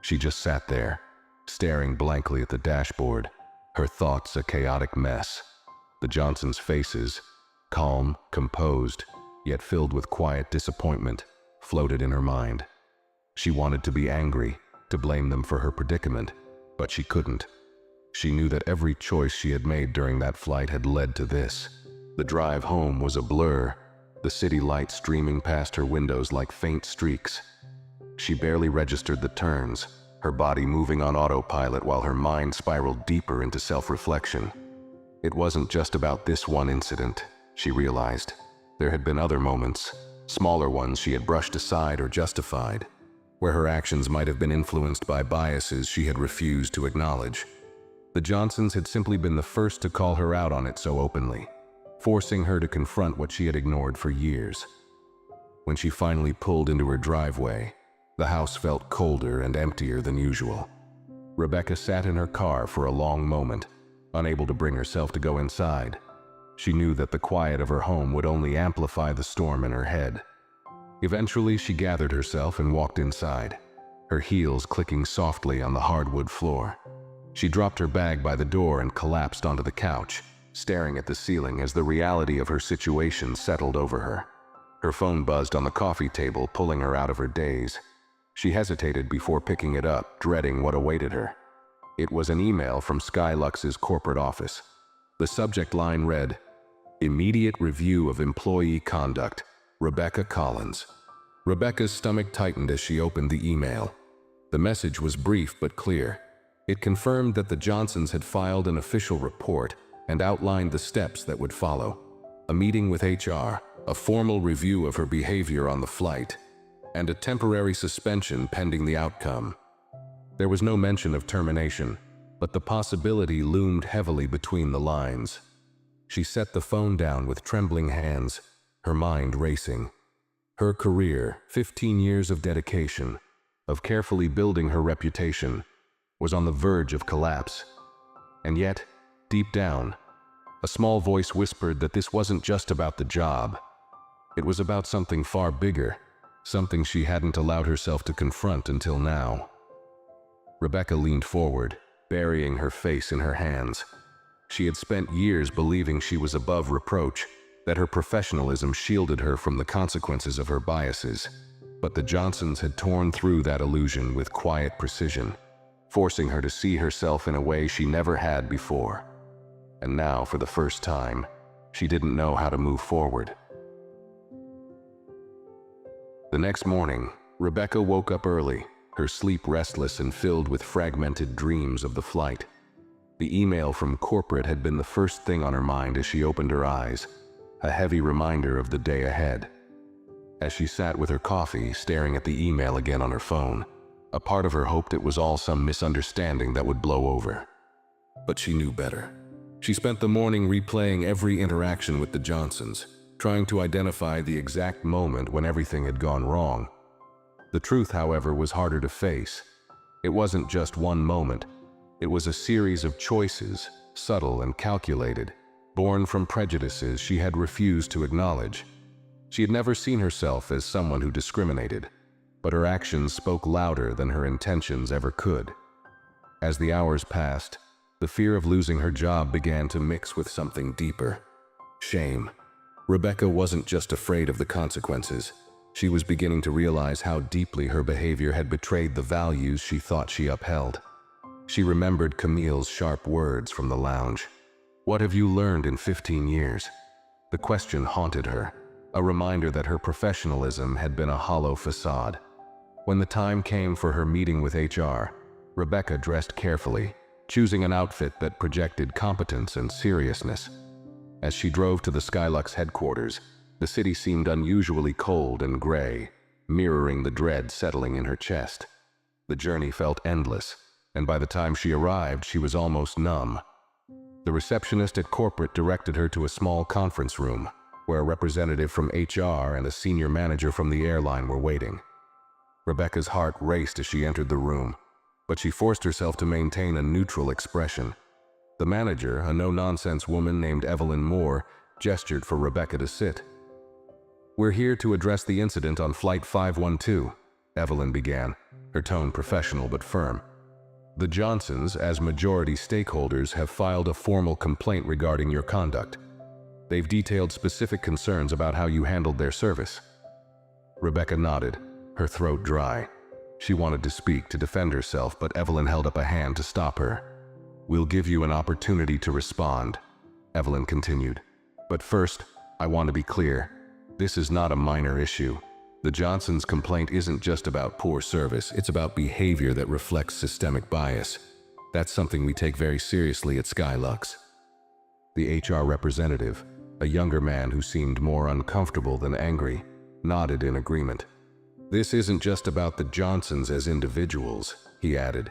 she just sat there, staring blankly at the dashboard, her thoughts a chaotic mess. The Johnsons' faces, calm, composed, yet filled with quiet disappointment, floated in her mind. She wanted to be angry, to blame them for her predicament, but she couldn't. She knew that every choice she had made during that flight had led to this. The drive home was a blur, the city lights streaming past her windows like faint streaks. She barely registered the turns, her body moving on autopilot while her mind spiraled deeper into self-reflection. It wasn't just about this one incident, she realized. There had been other moments, smaller ones she had brushed aside or justified, where her actions might have been influenced by biases she had refused to acknowledge. The Johnsons had simply been the first to call her out on it so openly, forcing her to confront what she had ignored for years. When she finally pulled into her driveway, The house felt colder and emptier than usual. Rebecca sat in her car for a long moment, unable to bring herself to go inside. She knew that the quiet of her home would only amplify the storm in her head. Eventually, she gathered herself and walked inside, her heels clicking softly on the hardwood floor. She dropped her bag by the door and collapsed onto the couch, staring at the ceiling as the reality of her situation settled over her. Her phone buzzed on the coffee table, pulling her out of her daze. She hesitated before picking it up, dreading what awaited her. It was an email from Skylux's corporate office. The subject line read, "Immediate review of employee conduct, Rebecca Collins." Rebecca's stomach tightened as she opened the email. The message was brief but clear. It confirmed that the Johnsons had filed an official report and outlined the steps that would follow. A meeting with HR, a formal review of her behavior on the flight, and a temporary suspension pending the outcome. There was no mention of termination, but the possibility loomed heavily between the lines. She set the phone down with trembling hands, her mind racing. Her career, 15 years of dedication, of carefully building her reputation, was on the verge of collapse. And yet, deep down, a small voice whispered that this wasn't just about the job. It was about something far bigger, something she hadn't allowed herself to confront until now. Rebecca leaned forward, burying her face in her hands. She had spent years believing she was above reproach, that her professionalism shielded her from the consequences of her biases. But the Johnsons had torn through that illusion with quiet precision, forcing her to see herself in a way she never had before. And now, for the first time, she didn't know how to move forward. The next morning, Rebecca woke up early, her sleep restless and filled with fragmented dreams of the flight. The email from corporate had been the first thing on her mind as she opened her eyes, a heavy reminder of the day ahead. As she sat with her coffee, staring at the email again on her phone, a part of her hoped it was all some misunderstanding that would blow over. But she knew better. She spent the morning replaying every interaction with the Johnsons, trying to identify the exact moment when everything had gone wrong. The truth, however, was harder to face. It wasn't just one moment. It was a series of choices, subtle and calculated, born from prejudices she had refused to acknowledge. She had never seen herself as someone who discriminated, but her actions spoke louder than her intentions ever could. As the hours passed, the fear of losing her job began to mix with something deeper: shame. Rebecca wasn't just afraid of the consequences. She was beginning to realize how deeply her behavior had betrayed the values she thought she upheld. She remembered Camille's sharp words from the lounge. "What have you learned in 15 years?" The question haunted her, a reminder that her professionalism had been a hollow facade. When the time came for her meeting with HR, Rebecca dressed carefully, choosing an outfit that projected competence and seriousness. As she drove to the Skylux headquarters, the city seemed unusually cold and gray, mirroring the dread settling in her chest. The journey felt endless, and by the time she arrived, she was almost numb. The receptionist at corporate directed her to a small conference room, where a representative from HR and a senior manager from the airline were waiting. Rebecca's heart raced as she entered the room, but she forced herself to maintain a neutral expression. The manager, a no-nonsense woman named Evelyn Moore, gestured for Rebecca to sit. "We're here to address the incident on Flight 512, Evelyn began, her tone professional but firm. "The Johnsons, as majority stakeholders, have filed a formal complaint regarding your conduct. They've detailed specific concerns about how you handled their service." Rebecca nodded, her throat dry. She wanted to speak, to defend herself, but Evelyn held up a hand to stop her. "We'll give you an opportunity to respond," Evelyn continued. "But first, I want to be clear. This is not a minor issue. The Johnsons' complaint isn't just about poor service, it's about behavior that reflects systemic bias. That's something we take very seriously at Skylux." The HR representative, a younger man who seemed more uncomfortable than angry, nodded in agreement. "This isn't just about the Johnsons as individuals," he added.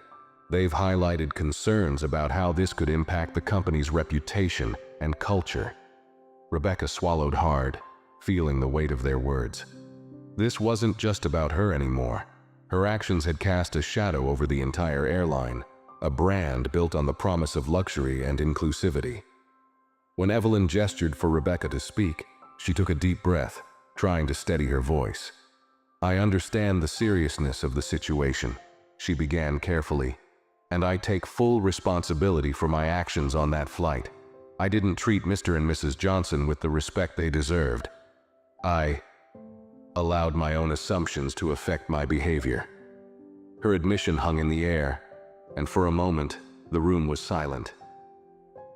"They've highlighted concerns about how this could impact the company's reputation and culture." Rebecca swallowed hard, feeling the weight of their words. This wasn't just about her anymore. Her actions had cast a shadow over the entire airline, a brand built on the promise of luxury and inclusivity. When Evelyn gestured for Rebecca to speak, she took a deep breath, trying to steady her voice. "I understand the seriousness of the situation," she began carefully, "and I take full responsibility for my actions on that flight. I didn't treat Mr. and Mrs. Johnson with the respect they deserved. I allowed my own assumptions to affect my behavior." Her admission hung in the air, and for a moment, the room was silent.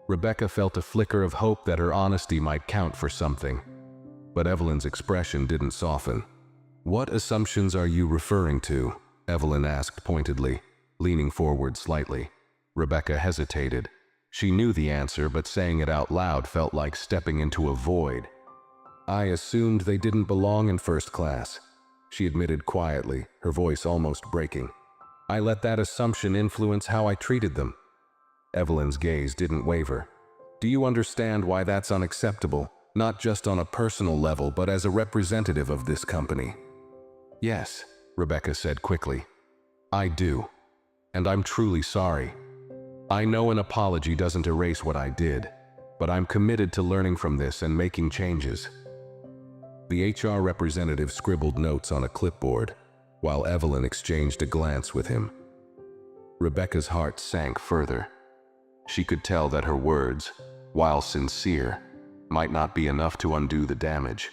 Rebecca felt a flicker of hope that her honesty might count for something, but Evelyn's expression didn't soften. "What assumptions are you referring to?" Evelyn asked pointedly, leaning forward slightly. Rebecca hesitated. She knew the answer, but saying it out loud felt like stepping into a void. "I assumed they didn't belong in first class," she admitted quietly, her voice almost breaking. "I let that assumption influence how I treated them." Evelyn's gaze didn't waver. "Do you understand why that's unacceptable, not just on a personal level, but as a representative of this company?" "Yes," Rebecca said quickly. "I do. And I'm truly sorry. I know an apology doesn't erase what I did, but I'm committed to learning from this and making changes." The HR representative scribbled notes on a clipboard, while Evelyn exchanged a glance with him. Rebecca's heart sank further. She could tell that her words, while sincere, might not be enough to undo the damage.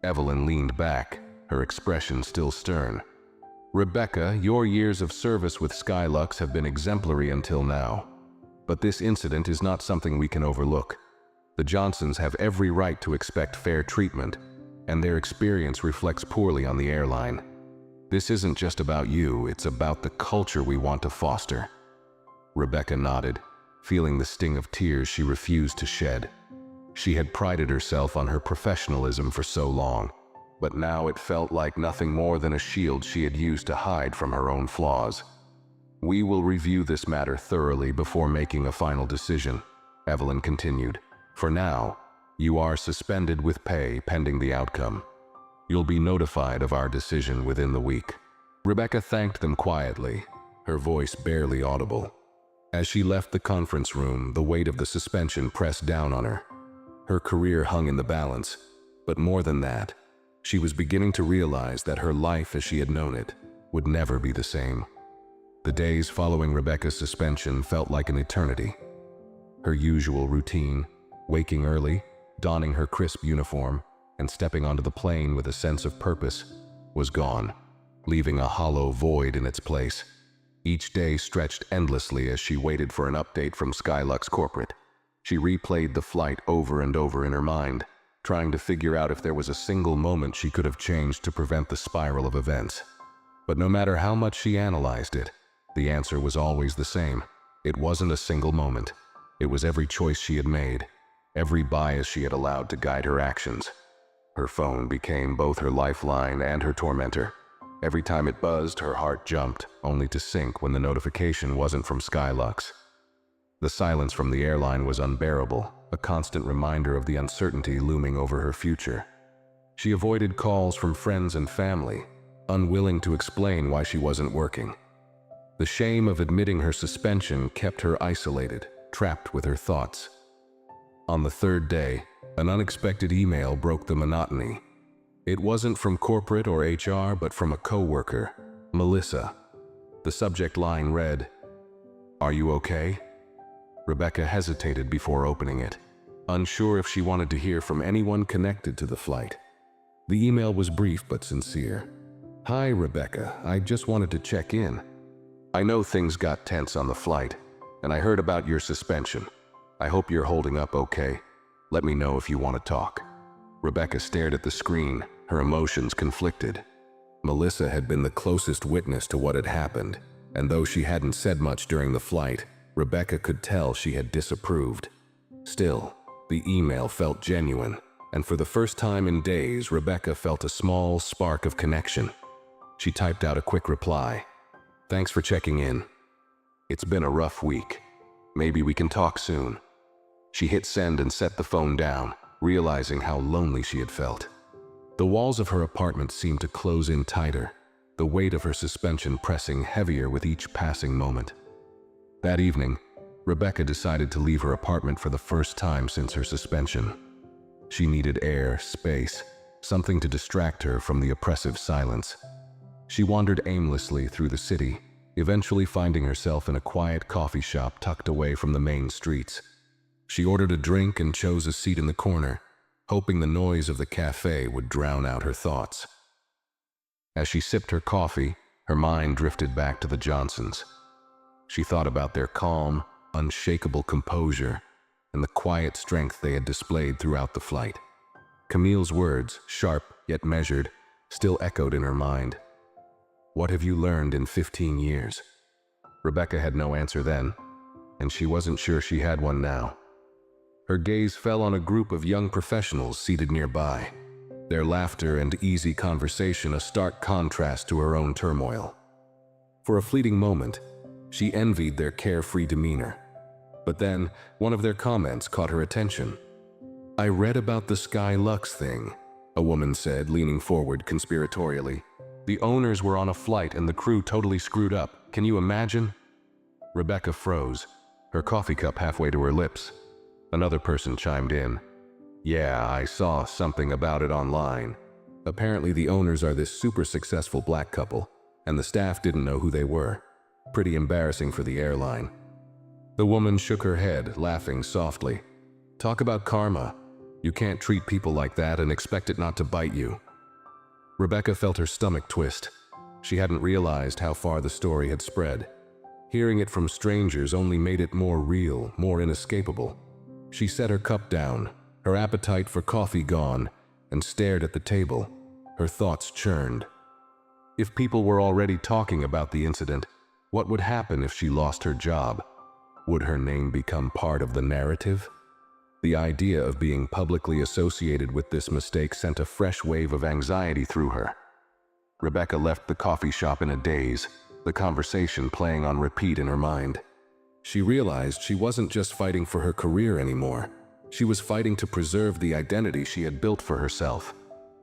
Evelyn leaned back, her expression still stern. "Rebecca, your years of service with Skylux have been exemplary until now. But this incident is not something we can overlook. The Johnsons have every right to expect fair treatment, and their experience reflects poorly on the airline. This isn't just about you, it's about the culture we want to foster." Rebecca nodded, feeling the sting of tears she refused to shed. She had prided herself on her professionalism for so long, but now it felt like nothing more than a shield she had used to hide from her own flaws. "We will review this matter thoroughly before making a final decision," Evelyn continued. "For now, you are suspended with pay pending the outcome. You'll be notified of our decision within the week." Rebecca thanked them quietly, her voice barely audible. As she left the conference room, the weight of the suspension pressed down on her. Her career hung in the balance, but more than that, she was beginning to realize that her life as she had known it would never be the same. The days following Rebecca's suspension felt like an eternity. Her usual routine, waking early, donning her crisp uniform, and stepping onto the plane with a sense of purpose, was gone, leaving a hollow void in its place. Each day stretched endlessly as she waited for an update from Skylux Corporate. She replayed the flight over and over in her mind, trying to figure out if there was a single moment she could have changed to prevent the spiral of events. But no matter how much she analyzed it, the answer was always the same. It wasn't a single moment. It was every choice she had made, every bias she had allowed to guide her actions. Her phone became both her lifeline and her tormentor. Every time it buzzed, her heart jumped, only to sink when the notification wasn't from Skylux. The silence from the airline was unbearable, a constant reminder of the uncertainty looming over her future. She avoided calls from friends and family, unwilling to explain why she wasn't working. The shame of admitting her suspension kept her isolated, trapped with her thoughts. On the third day, an unexpected email broke the monotony. It wasn't from corporate or HR, but from a coworker, Melissa. The subject line read, "Are you okay?" Rebecca hesitated before opening it, unsure if she wanted to hear from anyone connected to the flight. The email was brief but sincere. "Hi, Rebecca. I just wanted to check in. I know things got tense on the flight, and I heard about your suspension. I hope you're holding up okay. Let me know if you want to talk." Rebecca stared at the screen, her emotions conflicted. Melissa had been the closest witness to what had happened, and though she hadn't said much during the flight, Rebecca could tell she had disapproved. Still, the email felt genuine, and for the first time in days, Rebecca felt a small spark of connection. She typed out a quick reply. "Thanks for checking in. It's been a rough week. Maybe we can talk soon." She hit send and set the phone down, realizing how lonely she had felt. The walls of her apartment seemed to close in tighter. the weight of her suspension pressing heavier with each passing moment. That evening, Rebecca decided to leave her apartment for the first time since her suspension. She needed air, space, something to distract her from the oppressive silence. She wandered aimlessly through the city, eventually finding herself in a quiet coffee shop tucked away from the main streets. She ordered a drink and chose a seat in the corner, hoping the noise of the cafe would drown out her thoughts. As she sipped her coffee, her mind drifted back to the Johnsons. She thought about their calm, unshakable composure and the quiet strength they had displayed throughout the flight. Camille's words, sharp yet measured, still echoed in her mind. "What have you learned in 15 years?" Rebecca had no answer then, and she wasn't sure she had one now. Her gaze fell on a group of young professionals seated nearby, their laughter and easy conversation a stark contrast to her own turmoil. For a fleeting moment, she envied their carefree demeanor. But then, one of their comments caught her attention. "I read about the Skylux thing," a woman said, leaning forward conspiratorially. "The owners were on a flight and the crew totally screwed up. Can you imagine?" Rebecca froze, her coffee cup halfway to her lips. Another person chimed in. "Yeah, I saw something about it online. Apparently the owners are this super successful black couple, and the staff didn't know who they were. Pretty embarrassing for the airline." The woman shook her head, laughing softly. "Talk about karma. You can't treat people like that and expect it not to bite you." Rebecca felt her stomach twist. She hadn't realized how far the story had spread. Hearing it from strangers only made it more real, more inescapable. She set her cup down, her appetite for coffee gone, and stared at the table. Her thoughts churned. If people were already talking about the incident, what would happen if she lost her job? Would her name become part of the narrative? The idea of being publicly associated with this mistake sent a fresh wave of anxiety through her. Rebecca left the coffee shop in a daze, the conversation playing on repeat in her mind. She realized she wasn't just fighting for her career anymore. She was fighting to preserve the identity she had built for herself.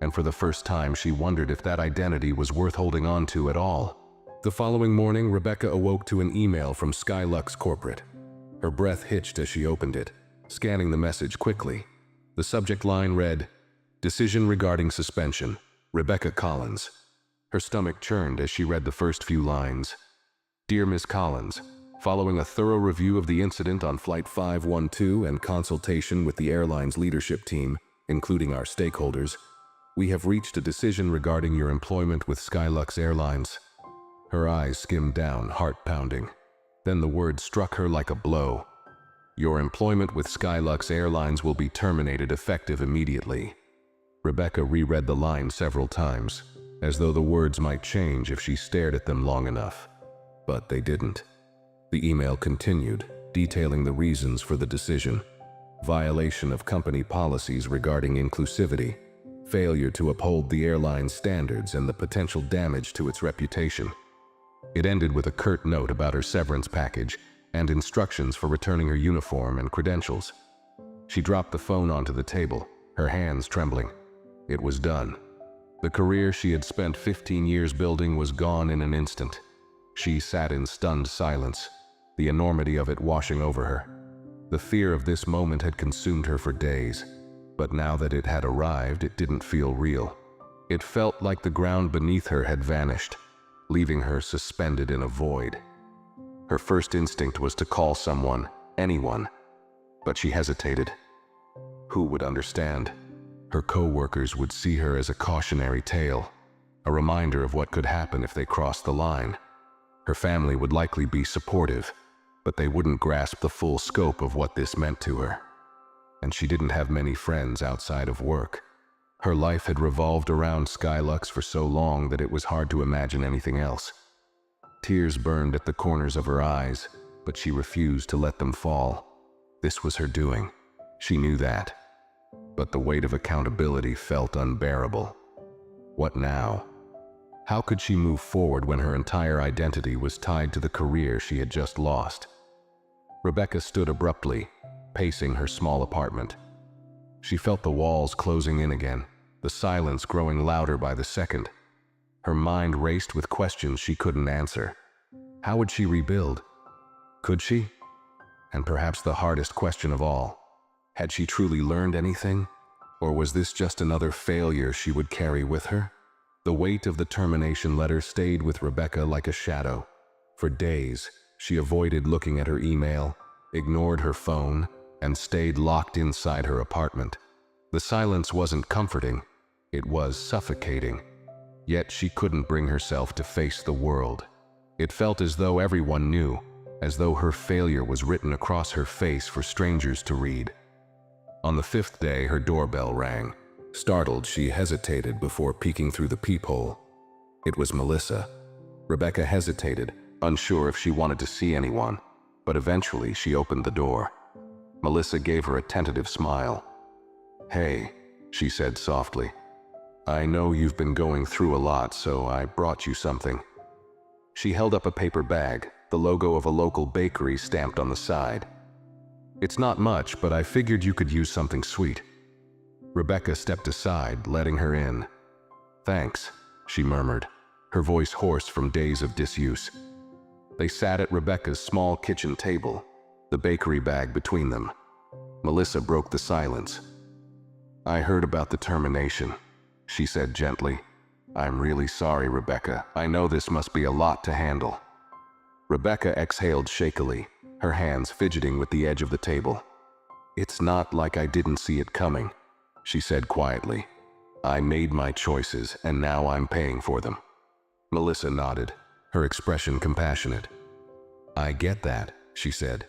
And for the first time, she wondered if that identity was worth holding on to at all. The following morning, Rebecca awoke to an email from Skylux Corporate. Her breath hitched as she opened it, scanning the message quickly. The subject line read, "Decision regarding suspension, Rebecca Collins." Her stomach churned as she read the first few lines. "Dear Ms. Collins, following a thorough review of the incident on Flight 512 and consultation with the airline's leadership team, including our stakeholders, we have reached a decision regarding your employment with Skylux Airlines." Her eyes skimmed down, heart pounding. Then the word struck her like a blow. "Your employment with Skylux Airlines will be terminated effective immediately." Rebecca reread the line several times, as though the words might change if she stared at them long enough. But they didn't. The email continued, detailing the reasons for the decision: violation of company policies regarding inclusivity, failure to uphold the airline's standards, and the potential damage to its reputation. It ended with a curt note about her severance package and instructions for returning her uniform and credentials. She dropped the phone onto the table, her hands trembling. It was done. The career she had spent 15 years building was gone in an instant. She sat in stunned silence, the enormity of it washing over her. The fear of this moment had consumed her for days, but now that it had arrived, it didn't feel real. It felt like the ground beneath her had vanished, leaving her suspended in a void. Her first instinct was to call someone, anyone, but she hesitated. Who would understand? Her co-workers would see her as a cautionary tale, a reminder of what could happen if they crossed the line. Her family would likely be supportive, but they wouldn't grasp the full scope of what this meant to her. And she didn't have many friends outside of work. Her life had revolved around Skylux for so long that it was hard to imagine anything else. Tears burned at the corners of her eyes, but she refused to let them fall. This was her doing. She knew that. But the weight of accountability felt unbearable. What now? How could she move forward when her entire identity was tied to the career she had just lost? Rebecca stood abruptly, pacing her small apartment. She felt the walls closing in again, the silence growing louder by the second. Her mind raced with questions she couldn't answer. How would she rebuild? Could she? And perhaps the hardest question of all, had she truly learned anything? Or was this just another failure she would carry with her? The weight of the termination letter stayed with Rebecca like a shadow. For days, she avoided looking at her email, ignored her phone, and stayed locked inside her apartment. The silence wasn't comforting, it was suffocating. Yet she couldn't bring herself to face the world. It felt as though everyone knew, as though her failure was written across her face for strangers to read. On the 5th day, her doorbell rang. Startled, she hesitated before peeking through the peephole. It was Melissa. Rebecca hesitated, unsure if she wanted to see anyone, but eventually she opened the door. Melissa gave her a tentative smile. "Hey," she said softly. "I know you've been going through a lot, so I brought you something." She held up a paper bag, the logo of a local bakery stamped on the side. "It's not much, but I figured you could use something sweet." Rebecca stepped aside, letting her in. "Thanks," she murmured, her voice hoarse from days of disuse. They sat at Rebecca's small kitchen table, the bakery bag between them. Melissa broke the silence. "I heard about the termination," she said gently. "I'm really sorry, Rebecca. I know this must be a lot to handle." Rebecca exhaled shakily, her hands fidgeting with the edge of the table. "It's not like I didn't see it coming," she said quietly. "I made my choices, and now I'm paying for them." Melissa nodded, her expression compassionate. "I get that," she said.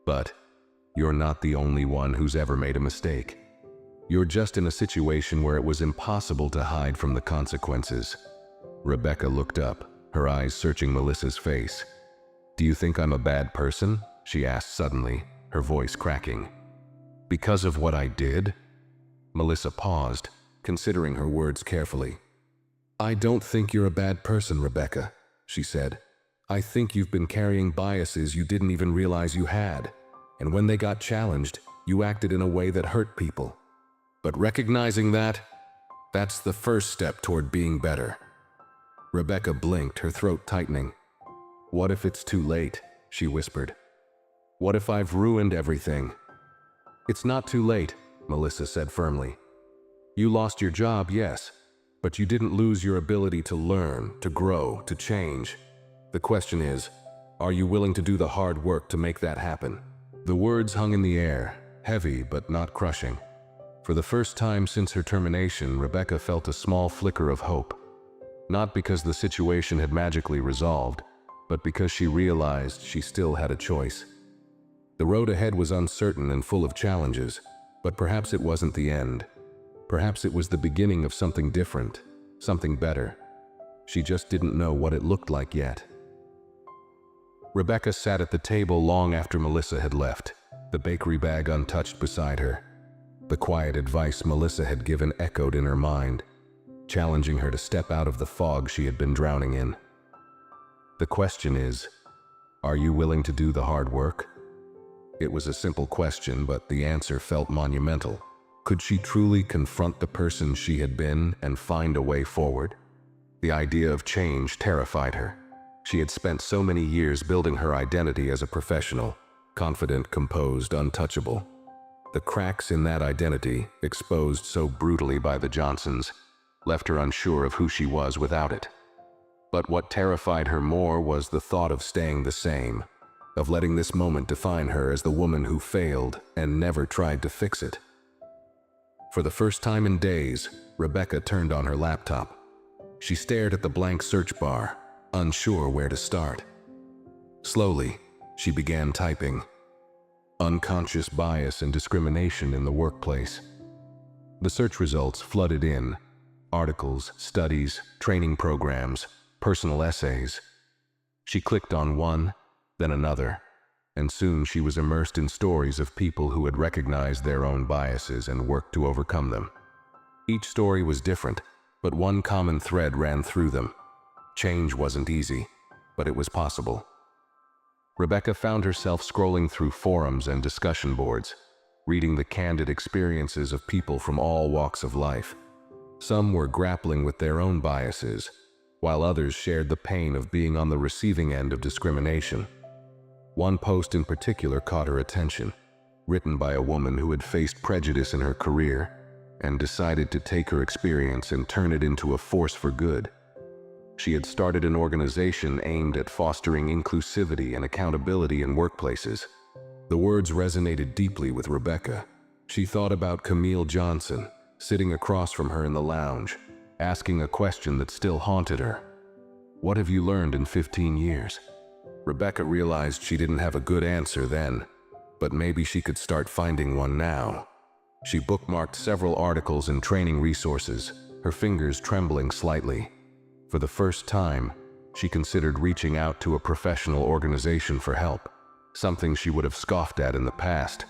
"But you're not the only one who's ever made a mistake. You're just in a situation where it was impossible to hide from the consequences." Rebecca looked up, her eyes searching Melissa's face. "Do you think I'm a bad person?" she asked suddenly, her voice cracking. "Because of what I did?" Melissa paused, considering her words carefully. "I don't think you're a bad person, Rebecca," she said. "I think you've been carrying biases you didn't even realize you had, and when they got challenged, you acted in a way that hurt people. But recognizing that, that's the first step toward being better." Rebecca blinked, her throat tightening. "What if it's too late?" she whispered. "What if I've ruined everything?" "It's not too late," Melissa said firmly. "You lost your job, yes, but you didn't lose your ability to learn, to grow, to change. The question is, are you willing to do the hard work to make that happen?" The words hung in the air, heavy but not crushing. For the first time since her termination, Rebecca felt a small flicker of hope. Not because the situation had magically resolved, but because she realized she still had a choice. The road ahead was uncertain and full of challenges, but perhaps it wasn't the end. Perhaps it was the beginning of something different, something better. She just didn't know what it looked like yet. Rebecca sat at the table long after Melissa had left, the bakery bag untouched beside her. The quiet advice Melissa had given echoed in her mind, challenging her to step out of the fog she had been drowning in. The question is, are you willing to do the hard work? It was a simple question, but the answer felt monumental. Could she truly confront the person she had been and find a way forward? The idea of change terrified her. She had spent so many years building her identity as a professional, confident, composed, untouchable. The cracks in that identity, exposed so brutally by the Johnsons, left her unsure of who she was without it. But what terrified her more was the thought of staying the same, of letting this moment define her as the woman who failed and never tried to fix it. For the first time in days, Rebecca turned on her laptop. She stared at the blank search bar, unsure where to start. Slowly, she began typing, "Unconscious bias and discrimination in the workplace." The search results flooded in. Articles, studies, training programs, personal essays. She clicked on one, then another, and soon she was immersed in stories of people who had recognized their own biases and worked to overcome them. Each story was different, but one common thread ran through them. Change wasn't easy, but it was possible. Rebecca found herself scrolling through forums and discussion boards, reading the candid experiences of people from all walks of life. Some were grappling with their own biases, while others shared the pain of being on the receiving end of discrimination. One post in particular caught her attention, written by a woman who had faced prejudice in her career and decided to take her experience and turn it into a force for good. She had started an organization aimed at fostering inclusivity and accountability in workplaces. The words resonated deeply with Rebecca. She thought about Camille Johnson, sitting across from her in the lounge, asking a question that still haunted her. "What have you learned in 15 years?" Rebecca realized she didn't have a good answer then, but maybe she could start finding one now. She bookmarked several articles and training resources, her fingers trembling slightly. For the first time, she considered reaching out to a professional organization for help, something she would have scoffed at in the past.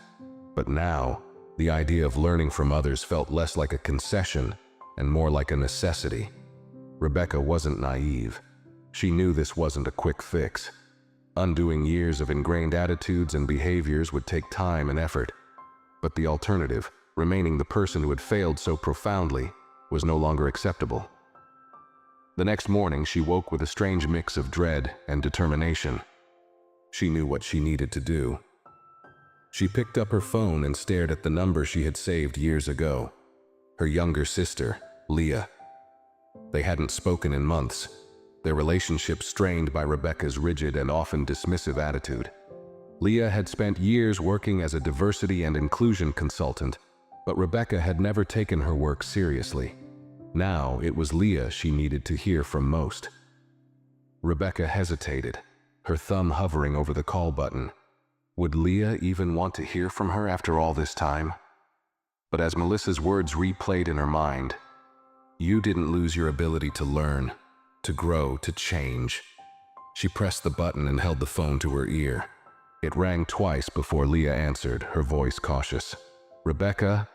But now, the idea of learning from others felt less like a concession and more like a necessity. Rebecca wasn't naive. She knew this wasn't a quick fix. Undoing years of ingrained attitudes and behaviors would take time and effort. But the alternative, remaining the person who had failed so profoundly, was no longer acceptable. The next morning, she woke with a strange mix of dread and determination. She knew what she needed to do. She picked up her phone and stared at the number she had saved years ago. Her younger sister, Leah. They hadn't spoken in months, their relationship strained by Rebecca's rigid and often dismissive attitude. Leah had spent years working as a diversity and inclusion consultant, but Rebecca had never taken her work seriously. Now it was Leah she needed to hear from most. Rebecca hesitated, her thumb hovering over the call button. Would Leah even want to hear from her after all this time? But as Melissa's words replayed in her mind, "You didn't lose your ability to learn, to grow, to change." She pressed the button and held the phone to her ear. It rang twice before Leah answered, her voice cautious. "Rebecca,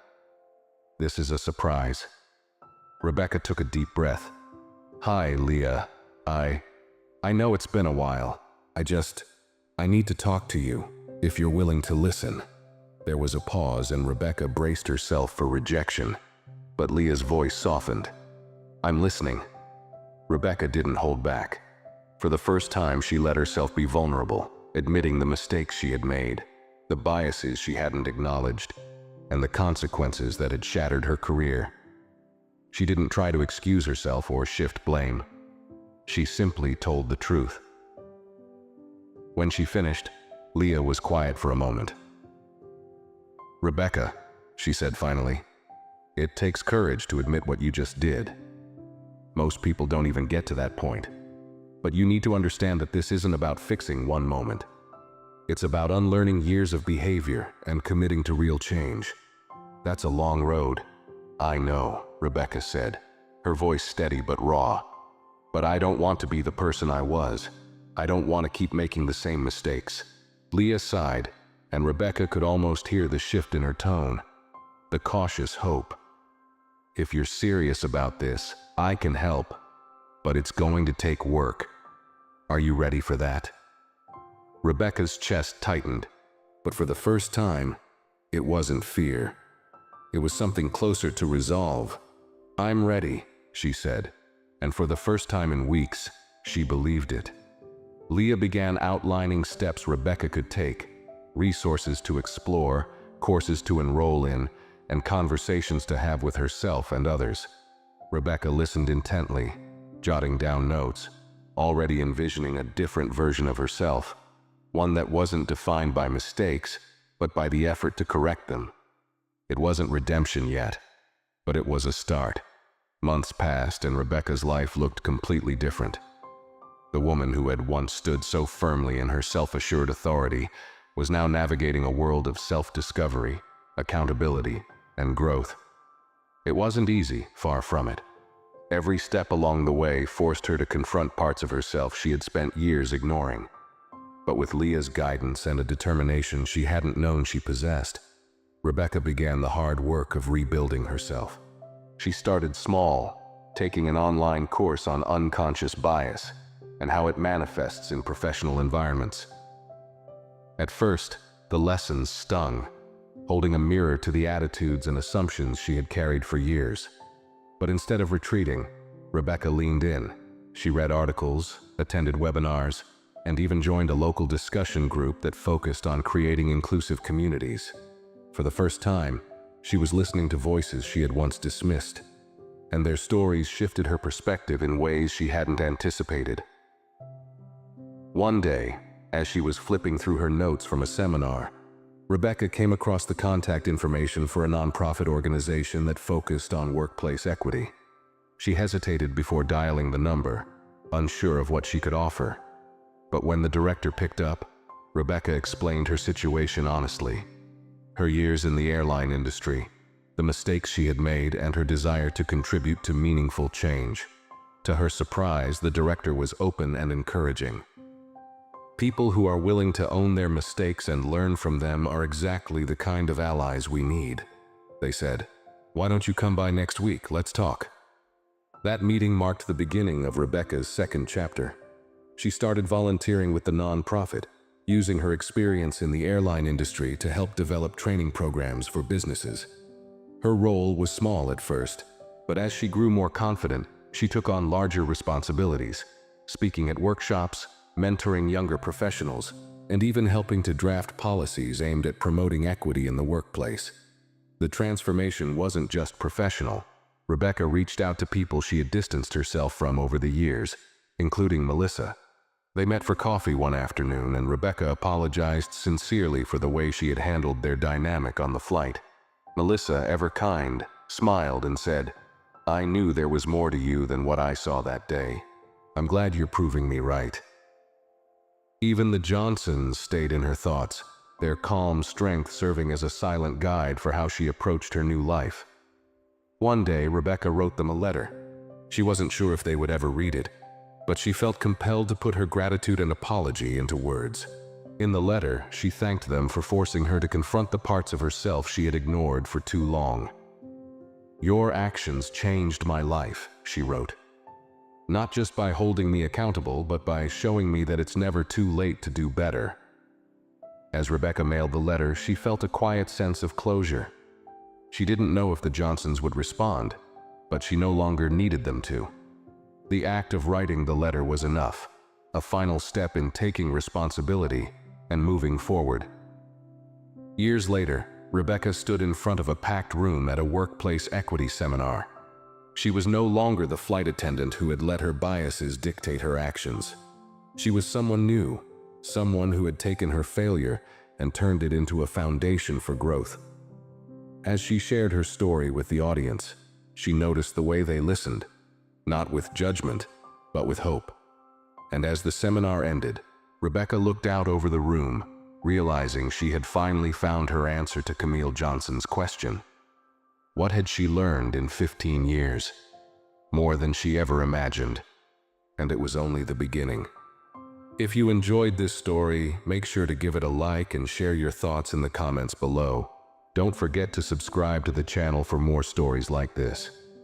this is a surprise." Rebecca took a deep breath. "Hi, Leah. I know it's been a while. I need to talk to you, if you're willing to listen." There was a pause and Rebecca braced herself for rejection, but Leah's voice softened. "I'm listening." Rebecca didn't hold back. For the first time, she let herself be vulnerable, admitting the mistakes she had made, the biases she hadn't acknowledged, and the consequences that had shattered her career. She didn't try to excuse herself or shift blame. She simply told the truth. When she finished, Leah was quiet for a moment. "Rebecca," she said finally, "it takes courage to admit what you just did. Most people don't even get to that point. But you need to understand that this isn't about fixing one moment. It's about unlearning years of behavior and committing to real change. That's a long road." "I know," Rebecca said, her voice steady but raw. "But I don't want to be the person I was. I don't want to keep making the same mistakes." Leah sighed, and Rebecca could almost hear the shift in her tone, the cautious hope. "If you're serious about this, I can help, but it's going to take work. Are you ready for that?" Rebecca's chest tightened, but for the first time, it wasn't fear. It was something closer to resolve. "I'm ready," she said, and for the first time in weeks, she believed it. Leah began outlining steps Rebecca could take, resources to explore, courses to enroll in, and conversations to have with herself and others. Rebecca listened intently, jotting down notes, already envisioning a different version of herself, one that wasn't defined by mistakes, but by the effort to correct them. It wasn't redemption yet, but it was a start. Months passed and Rebecca's life looked completely different. The woman who had once stood so firmly in her self-assured authority was now navigating a world of self-discovery, accountability, and growth. It wasn't easy, far from it. Every step along the way forced her to confront parts of herself she had spent years ignoring. But with Leah's guidance and a determination she hadn't known she possessed, Rebecca began the hard work of rebuilding herself. She started small, taking an online course on unconscious bias and how it manifests in professional environments. At first, the lessons stung, holding a mirror to the attitudes and assumptions she had carried for years. But instead of retreating, Rebecca leaned in, She read articles, attended webinars, and even joined a local discussion group that focused on creating inclusive communities. For the first time, she was listening to voices she had once dismissed, and their stories shifted her perspective in ways she hadn't anticipated. One day, as she was flipping through her notes from a seminar, Rebecca came across the contact information for a nonprofit organization that focused on workplace equity. She hesitated before dialing the number, unsure of what she could offer. But when the director picked up, Rebecca explained her situation honestly. Her years in the airline industry, the mistakes she had made, and her desire to contribute to meaningful change. To her surprise, the director was open and encouraging. People who are willing to own their mistakes and learn from them are exactly the kind of allies we need, they said. Why don't you come by next week? Let's talk. That meeting marked the beginning of Rebecca's second chapter. She started volunteering with the nonprofit, using her experience in the airline industry to help develop training programs for businesses. Her role was small at first, but as she grew more confident, she took on larger responsibilities, speaking at workshops, mentoring younger professionals, and even helping to draft policies aimed at promoting equity in the workplace. The transformation wasn't just professional. Rebecca reached out to people she had distanced herself from over the years, including Melissa. They met for coffee one afternoon, and Rebecca apologized sincerely for the way she had handled their dynamic on the flight. Melissa, ever kind, smiled and said, "I knew there was more to you than what I saw that day. I'm glad you're proving me right." Even the Johnsons stayed in her thoughts, their calm strength serving as a silent guide for how she approached her new life. One day, Rebecca wrote them a letter. She wasn't sure if they would ever read it, but she felt compelled to put her gratitude and apology into words. In the letter, she thanked them for forcing her to confront the parts of herself she had ignored for too long. "Your actions changed my life," she wrote. "Not just by holding me accountable, but by showing me that it's never too late to do better." As Rebecca mailed the letter, she felt a quiet sense of closure. She didn't know if the Johnsons would respond, but she no longer needed them to. The act of writing the letter was enough, a final step in taking responsibility and moving forward. Years later, Rebecca stood in front of a packed room at a workplace equity seminar. She was no longer the flight attendant who had let her biases dictate her actions. She was someone new, someone who had taken her failure and turned it into a foundation for growth. As she shared her story with the audience, she noticed the way they listened, not with judgment, but with hope. And as the seminar ended, Rebecca looked out over the room, realizing she had finally found her answer to Camille Johnson's question. What had she learned in 15 years? More than she ever imagined. And it was only the beginning. If you enjoyed this story, make sure to give it a like and share your thoughts in the comments below. Don't forget to subscribe to the channel for more stories like this.